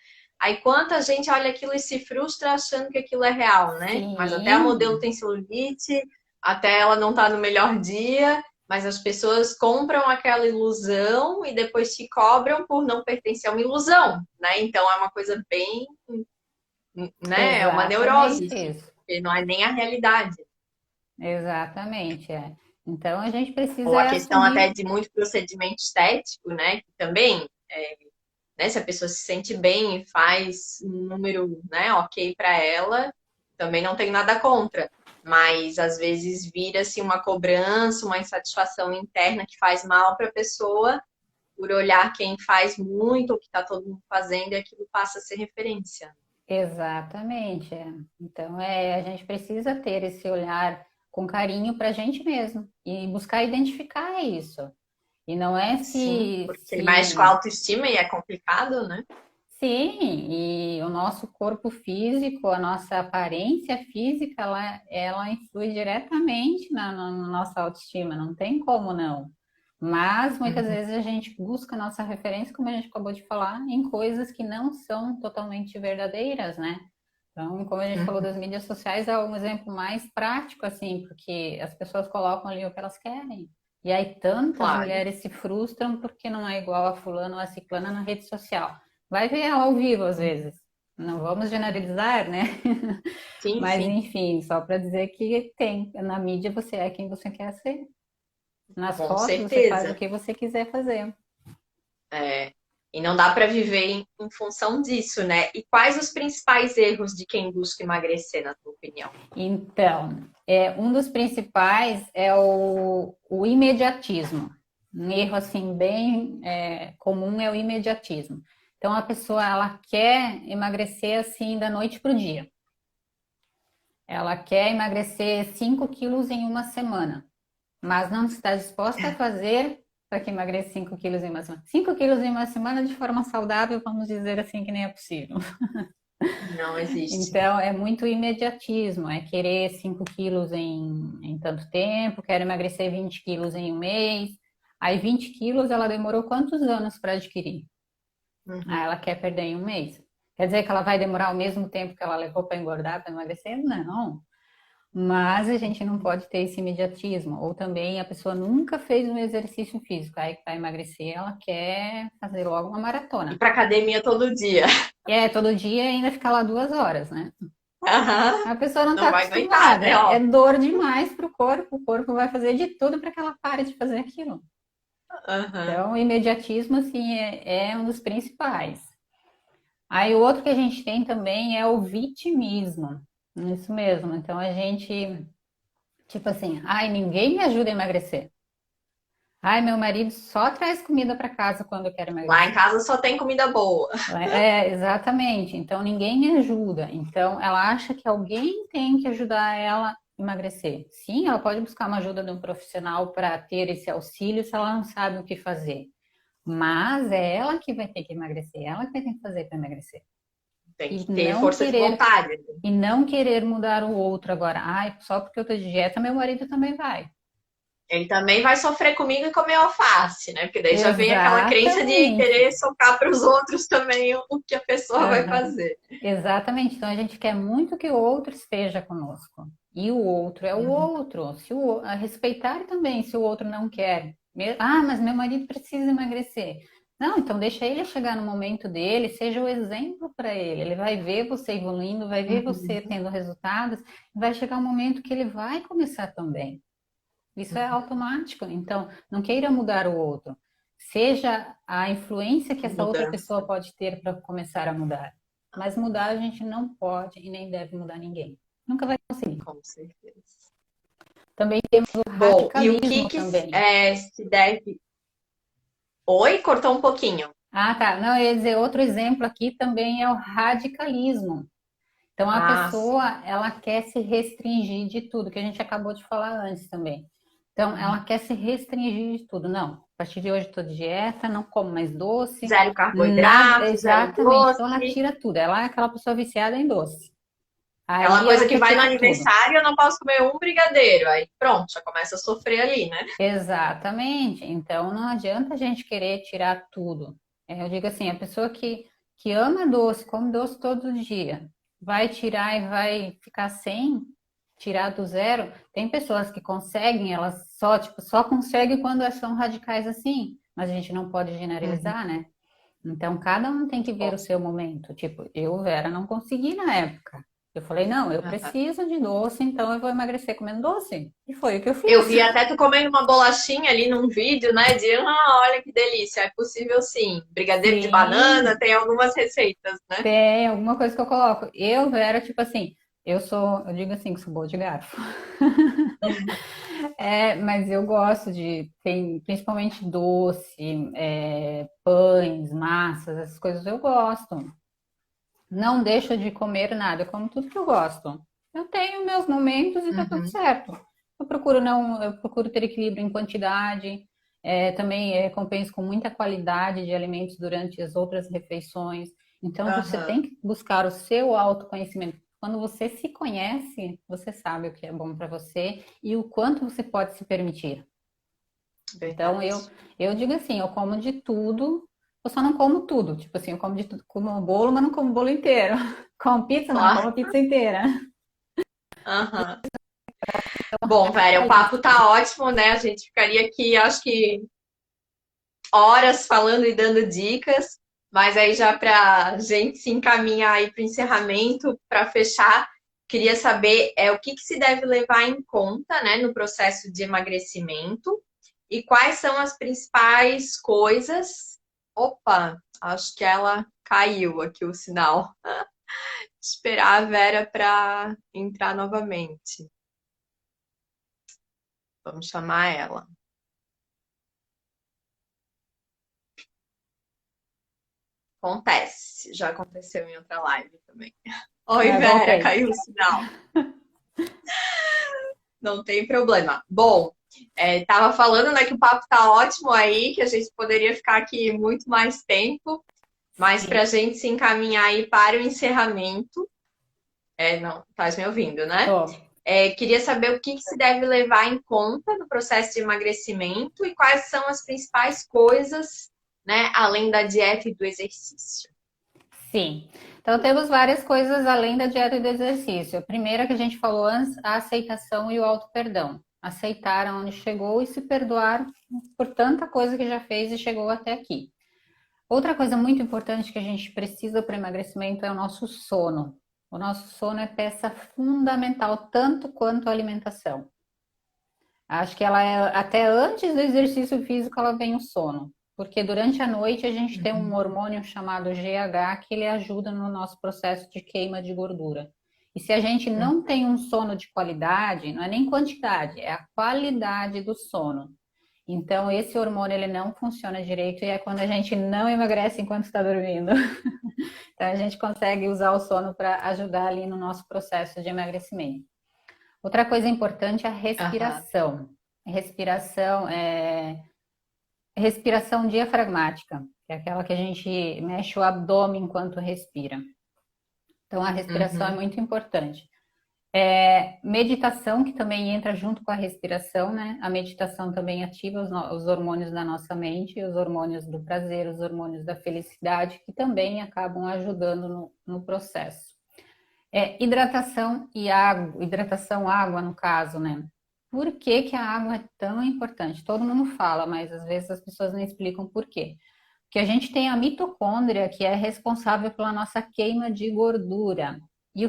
Aí quanta gente olha aquilo e se frustra achando que aquilo é real, né? Mas até a modelo Sim, tem celulite, até ela não tá no melhor dia, mas as pessoas compram aquela ilusão e depois te cobram por não pertencer a uma ilusão, né? Então é uma coisa bem, né? É uma neurose, exatamente assim, isso. porque não é nem a realidade. Exatamente, é. Então a gente precisa Ou a é questão até assumir. de muito procedimento estético, né? Que também, né? Se a pessoa se sente bem e faz um número, né, ok para ela, também não tem nada contra. Mas às vezes vira-se uma cobrança, uma insatisfação interna que faz mal para a pessoa por olhar quem faz muito, ou que está todo mundo fazendo, e aquilo passa a ser referência. Exatamente, é. Então a gente precisa ter esse olhar com carinho para a gente mesmo e buscar identificar isso. E não é Sim, se, porque mexe com a se autoestima e é complicado, né? sim, e o nosso corpo físico, a nossa aparência física, ela influi diretamente na nossa autoestima, não tem como não. Mas muitas Uhum. vezes a gente busca a nossa referência, como a gente acabou de falar, em coisas que não são totalmente verdadeiras, né? Então, como a gente falou Uhum. das mídias sociais, é um exemplo mais prático, assim, porque as pessoas colocam ali o que elas querem. E aí tantas Claro. mulheres se frustram porque não é igual a fulano ou a ciclana na rede social. Vai ver ela ao vivo às vezes. Não vamos generalizar, né? Sim, Mas sim, enfim, só para dizer que tem. Na mídia você é quem você quer ser. Nas com fotos você faz o certeza. que você quiser fazer. É, e não dá para viver em função disso, né? E quais os principais erros de quem busca emagrecer, na tua opinião? Então, um dos principais é o imediatismo. Um erro assim bem comum é o imediatismo. Então a pessoa ela quer emagrecer assim da noite para o dia. Ela quer emagrecer 5 quilos em uma semana, mas não está disposta a fazer para que emagreça 5 quilos em uma semana. 5 quilos em uma semana de forma saudável, vamos dizer assim, que nem é possível. Não existe. Então, é muito imediatismo, é querer 5 quilos em tanto tempo, quero emagrecer 20 quilos em um mês. Aí, 20 quilos, ela demorou quantos anos para adquirir? Aí, Uhum. ela quer perder em um mês. Quer dizer que ela vai demorar o mesmo tempo que ela levou para engordar, para emagrecer? Não. Mas a gente não pode ter esse imediatismo. Ou também a pessoa nunca fez um exercício físico, aí para emagrecer ela quer fazer logo uma Ir maratona. para academia todo dia. Todo dia ainda ficar lá 2 horas, né? Aham. A pessoa não está Não vai aguentar, acostumada, né? é Ó. dor demais para o corpo vai fazer de tudo para que ela pare de fazer aquilo. Aham. Então, o imediatismo, assim, é um dos principais. Aí, o outro que a gente tem também é o vitimismo. Isso mesmo. Então, a gente, tipo assim, ai, ninguém me ajuda a emagrecer. Ai, meu marido só traz comida para casa quando eu quero Lá em emagrecer. casa só tem comida boa. Exatamente. Então ninguém me ajuda. Então ela acha que alguém tem que ajudar ela a emagrecer. Sim, ela pode buscar uma ajuda de um profissional para ter esse auxílio se ela não sabe o que fazer. Mas é ela que vai ter que emagrecer, ela que vai ter que fazer para emagrecer. Tem E que ter não força de querer vontade. e não querer mudar o outro agora. Ai, só porque eu tô de dieta, meu marido também vai. Ele também vai sofrer comigo e comer alface, né? Porque daí já vem aquela crença de Exatamente. querer socar para os outros também o que a pessoa vai Aham. fazer. Exatamente. Então a gente quer muito que o outro esteja conosco. E o outro é o Uhum. outro. A respeitar também se o outro não quer. Mas meu marido precisa emagrecer. Não, então deixa ele chegar no momento dele, seja o exemplo para ele. Ele vai ver você evoluindo, vai ver você Uhum. tendo resultados, vai chegar um momento que ele vai começar também. Isso é automático. Então, não queira mudar o outro. Seja a influência que essa outra pessoa Mudança, pode ter para começar a mudar. Mas mudar a gente não pode e nem deve mudar ninguém. Nunca vai conseguir. com certeza. Também temos o Bom, e o radicalismo que também. se deve. Oi, cortou um pouquinho. Ah, tá. Não, eu ia dizer, outro exemplo aqui também é o radicalismo. Então, a Ah, sim. pessoa, ela quer se restringir de tudo, que a gente acabou de falar antes também. Então, ela Uhum. quer se restringir de tudo. Não, a partir de hoje estou de dieta, não como mais doce, Zero nada, carboidrato, zero exatamente. Então, ela doce. tira tudo. Ela é aquela pessoa viciada em doce. Aquela Aí ela coisa que quer vai no tirar tudo. aniversário, eu não posso comer um brigadeiro. Aí pronto, já começa a sofrer ali, né? Exatamente. Então, não adianta a gente querer tirar tudo. Eu digo assim, a pessoa que que ama doce, come doce todo dia, vai tirar e vai ficar sem, tirar do zero. Tem pessoas que conseguem, elas só, tipo, só conseguem quando são radicais assim, mas a gente não pode Uhum. generalizar, né? Então, cada um tem que ver o seu momento. Tipo, eu, Vera, não consegui na época. Eu falei, não, eu Aham. preciso de doce, então eu vou emagrecer comendo doce. E foi o que eu Eu fiz. vi até tu comendo uma bolachinha ali num vídeo, né? De, olha que delícia, é possível sim. Brigadeiro de banana, Sim, tem algumas receitas, né? tem alguma coisa que eu coloco. Eu, Vera, tipo assim, eu digo assim, que sou boa de garfo. É, mas eu gosto de, tem principalmente doce, pães, massas, essas coisas eu gosto. Não deixo de comer nada, eu como tudo que eu gosto. Eu tenho meus momentos e tá tudo Uhum. certo. Eu procuro ter equilíbrio em quantidade, também compenso com muita qualidade de alimentos durante as outras refeições. Então você Aham. tem que buscar o seu autoconhecimento. Quando você se conhece, você sabe o que é bom para você e o quanto você pode se permitir. Então Verdade. eu digo assim, eu como de tudo, eu só não como tudo. Tipo assim, eu como de tudo, como um bolo, mas não como o bolo inteiro. Como pizza, mas não como Claro. a pizza inteira. Aham. Bom, velho, o papo tá ótimo, né? A gente ficaria aqui, acho que horas falando e dando dicas, mas aí já para gente se encaminhar aí para o encerramento, para fechar, queria saber o que se deve levar em conta, né, no processo de emagrecimento e quais são as principais coisas. Opa, acho que ela caiu aqui o sinal. Esperar a Vera para entrar novamente. Vamos chamar ela. Acontece, já aconteceu em outra live também. Oi, É, Vera, voltei. caiu o sinal. Não tem problema. Bom, tava falando, né, que o papo tá ótimo aí, que a gente poderia ficar aqui muito mais tempo, mas Sim, para a gente se encaminhar aí para o encerramento, não, estás me ouvindo, né? tô. Queria saber o que se deve levar em conta no processo de emagrecimento e quais são as principais coisas, né, além da dieta e do exercício. Sim. Então temos várias coisas além da dieta e do exercício. A primeira que a gente falou antes, a aceitação e o auto-perdão. Aceitar onde chegou e se perdoar por tanta coisa que já fez e chegou até aqui. Outra coisa muito importante que a gente precisa para emagrecimento é o nosso sono. O nosso sono é peça fundamental, tanto quanto a alimentação. Acho que ela é, até antes do exercício físico, ela vem o sono. Porque durante a noite a gente tem um hormônio chamado GH que ele ajuda no nosso processo de queima de gordura. E se a gente não tem um sono de qualidade, não é nem quantidade, é a qualidade do sono. Então, esse hormônio ele não funciona direito e é quando a gente não emagrece enquanto está dormindo. Então, a gente consegue usar o sono para ajudar ali no nosso processo de emagrecimento. Outra coisa importante é a Aham. respiração. Respiração diafragmática, que é aquela que a gente mexe o abdômen enquanto respira. Então, a respiração é Uhum. muito importante. Meditação, que também entra junto com a respiração, né? A meditação também ativa os hormônios da nossa mente, os hormônios do prazer, os hormônios da felicidade, que também acabam ajudando no processo. Hidratação e água, hidratação, água no caso, né? Por que que a água é tão importante? Todo mundo fala, mas às vezes as pessoas não explicam por quê. Porque a gente tem a mitocôndria, que é responsável pela nossa queima de gordura. E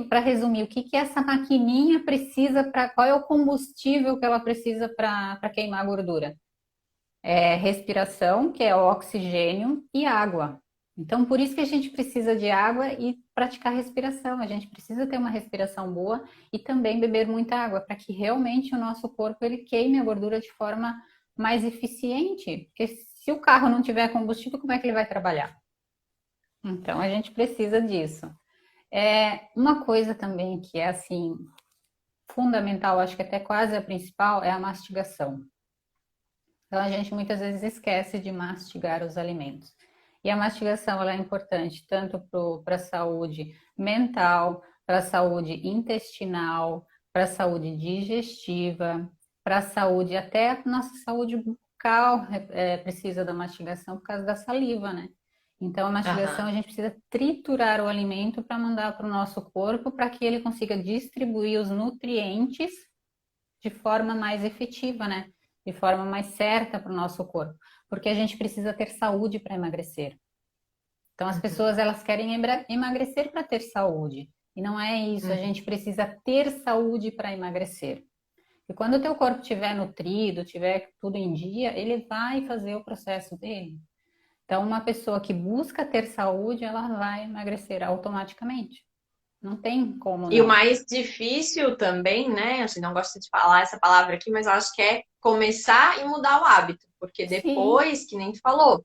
para resumir, o que que essa maquininha precisa para, qual é o combustível que ela precisa para queimar a gordura? É respiração, que é oxigênio, e água. Então, por isso que a gente precisa de água e praticar respiração. A gente precisa ter uma respiração boa e também beber muita água, para que realmente o nosso corpo ele queime a gordura de forma mais eficiente. Porque se o carro não tiver combustível, como é que ele vai trabalhar? Então, a gente precisa disso. Uma coisa também que é assim fundamental, acho que até quase a principal, é a mastigação. Então, a gente muitas vezes esquece de mastigar os alimentos. E a mastigação ela é importante tanto para a saúde mental, para a saúde intestinal, para a saúde digestiva, para a saúde, até a nossa saúde bucal precisa da mastigação por causa da saliva, né? Então, a mastigação, a Aham. gente precisa triturar o alimento para mandar para o nosso corpo, para que ele consiga distribuir os nutrientes de forma mais efetiva, né? De forma mais certa para o nosso corpo. Porque a gente precisa ter saúde para emagrecer. Então, as Uhum. pessoas, elas querem emagrecer para ter saúde. E não é isso, a Uhum. gente precisa ter saúde para emagrecer. E quando o teu corpo estiver nutrido, tiver tudo em dia, ele vai fazer o processo dele. Então, uma pessoa que busca ter saúde, ela vai emagrecer automaticamente. Não tem como E o não. mais difícil também, né? A gente não gosta de falar essa palavra aqui, mas eu acho que é começar e mudar o hábito, porque Sim, depois, que nem tu falou,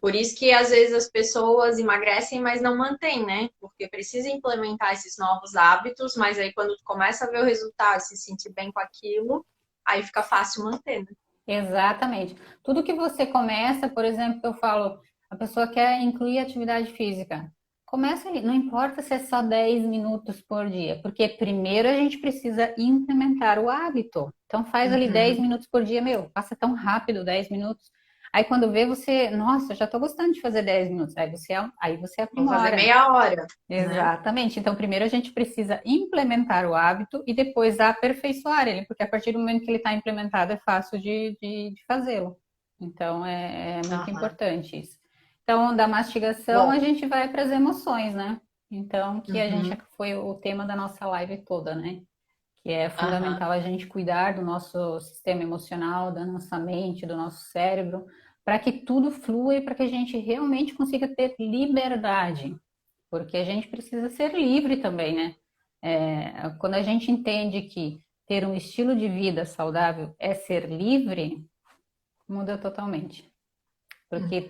por isso que às vezes as pessoas emagrecem, mas não mantêm, né? Porque precisa implementar esses novos hábitos, mas aí quando tu começa a ver o resultado, se sentir bem com aquilo, aí fica fácil manter, né? exatamente. Tudo que você começa, por exemplo, eu falo, a pessoa quer incluir atividade física. Começa ali, não importa se é só 10 minutos por dia, porque primeiro a gente precisa implementar o hábito. Então faz ali 10 Uhum. minutos por dia, meu, passa tão rápido 10 minutos. Aí quando vê você, nossa, já tô gostando de fazer 10 minutos. Aí você Vou fazer aprimora. meia hora, né? Exatamente. Então, primeiro a gente precisa implementar o hábito e depois aperfeiçoar ele, porque a partir do momento que ele está implementado é fácil de fazê-lo. Então, é muito Aham. importante isso. Então, da mastigação a Bom. gente vai para as emoções, né? Então, que a gente Uhum. foi o tema da nossa live toda, né? Que é Aham. fundamental a gente cuidar do nosso sistema emocional, da nossa mente, do nosso cérebro, para que tudo flua e para que a gente realmente consiga ter liberdade, porque a gente precisa ser livre também, né? Quando a gente entende que ter um estilo de vida saudável é ser livre, muda totalmente. Porque Uhum.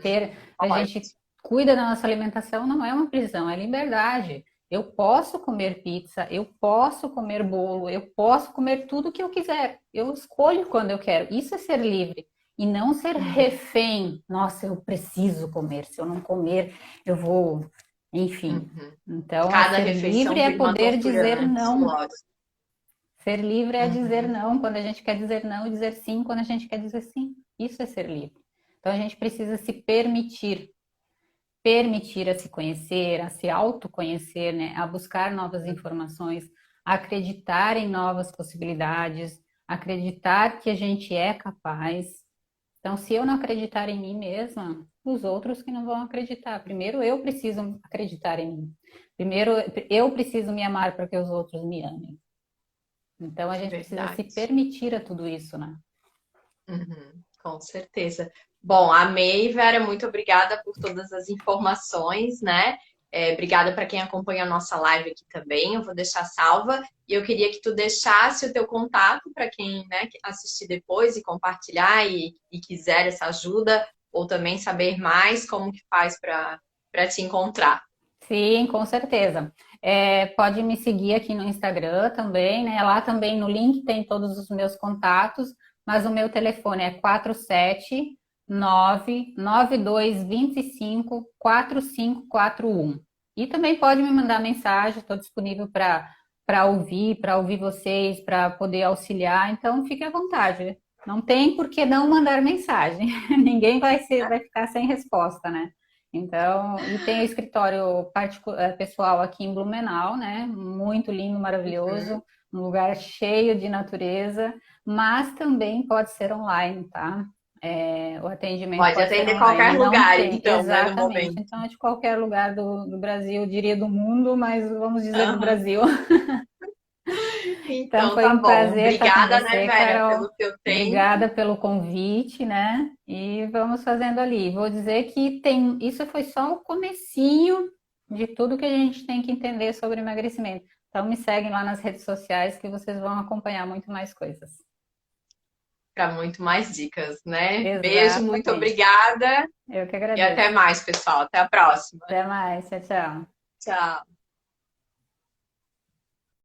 a gente Ótimo. cuida da nossa alimentação não é uma prisão, é liberdade. Eu posso comer pizza, eu posso comer bolo, eu posso comer tudo que eu quiser. Eu escolho quando eu quero. Isso é ser livre. E não ser Uhum. refém. Nossa, eu preciso comer. Se eu não comer, eu vou. Enfim. Uhum. Então, Cada ser livre refeição é vira uma poder tortura, dizer né? não. Psicológica. Ser livre é dizer Uhum. não quando a gente quer dizer não e dizer sim quando a gente quer dizer sim. Isso é ser livre. Então, a gente precisa se permitir a se conhecer, a se autoconhecer, né? A buscar novas informações, a acreditar em novas possibilidades, acreditar que a gente é capaz. Então, se eu não acreditar em mim mesma, os outros que não vão acreditar. Primeiro, eu preciso acreditar em mim. Primeiro, eu preciso me amar para que os outros me amem. Então, a gente precisa se Verdade. permitir a tudo isso, né? Uhum. Com certeza. Bom, amei, Vera. Muito obrigada por todas as informações, né? Obrigada para quem acompanha a nossa live aqui também. Eu vou deixar salva. E eu queria que tu deixasse o teu contato para quem, né, assistir depois e compartilhar e quiser essa ajuda, ou também saber mais como que faz para te encontrar. Sim, com certeza. Pode me seguir aqui no Instagram também, né? Lá também no link tem todos os meus contatos, mas o meu telefone é 479-9225-4541. E também pode me mandar mensagem, estou disponível para ouvir vocês, para poder auxiliar, então fique à vontade. Não tem por que não mandar mensagem. Ninguém vai ficar sem resposta, né? Então, e tem o escritório pessoal aqui em Blumenau, né? Muito lindo, Uhum. maravilhoso, um lugar cheio de natureza, mas também pode ser online, tá? O atendimento Pode pode ser atender online. qualquer Não lugar, tem, então, né, no exatamente. momento. Então, é de qualquer lugar do Brasil, eu diria do mundo, mas vamos dizer do Aham. Brasil. Então, Então foi tá um bom. prazer estar com Obrigada, né, você, Vera, Carol. pelo teu Obrigada tempo. pelo convite, né? E vamos fazendo ali. Vou dizer que isso foi só o comecinho de tudo que a gente tem que entender sobre emagrecimento. Então, me seguem lá nas redes sociais que vocês vão acompanhar muito mais coisas. Para muito mais dicas, né? Beijo, muito Exatamente. obrigada Eu que e até agradeço. mais, pessoal. Até a próxima. Até mais. Tchau, tchau. Tchau.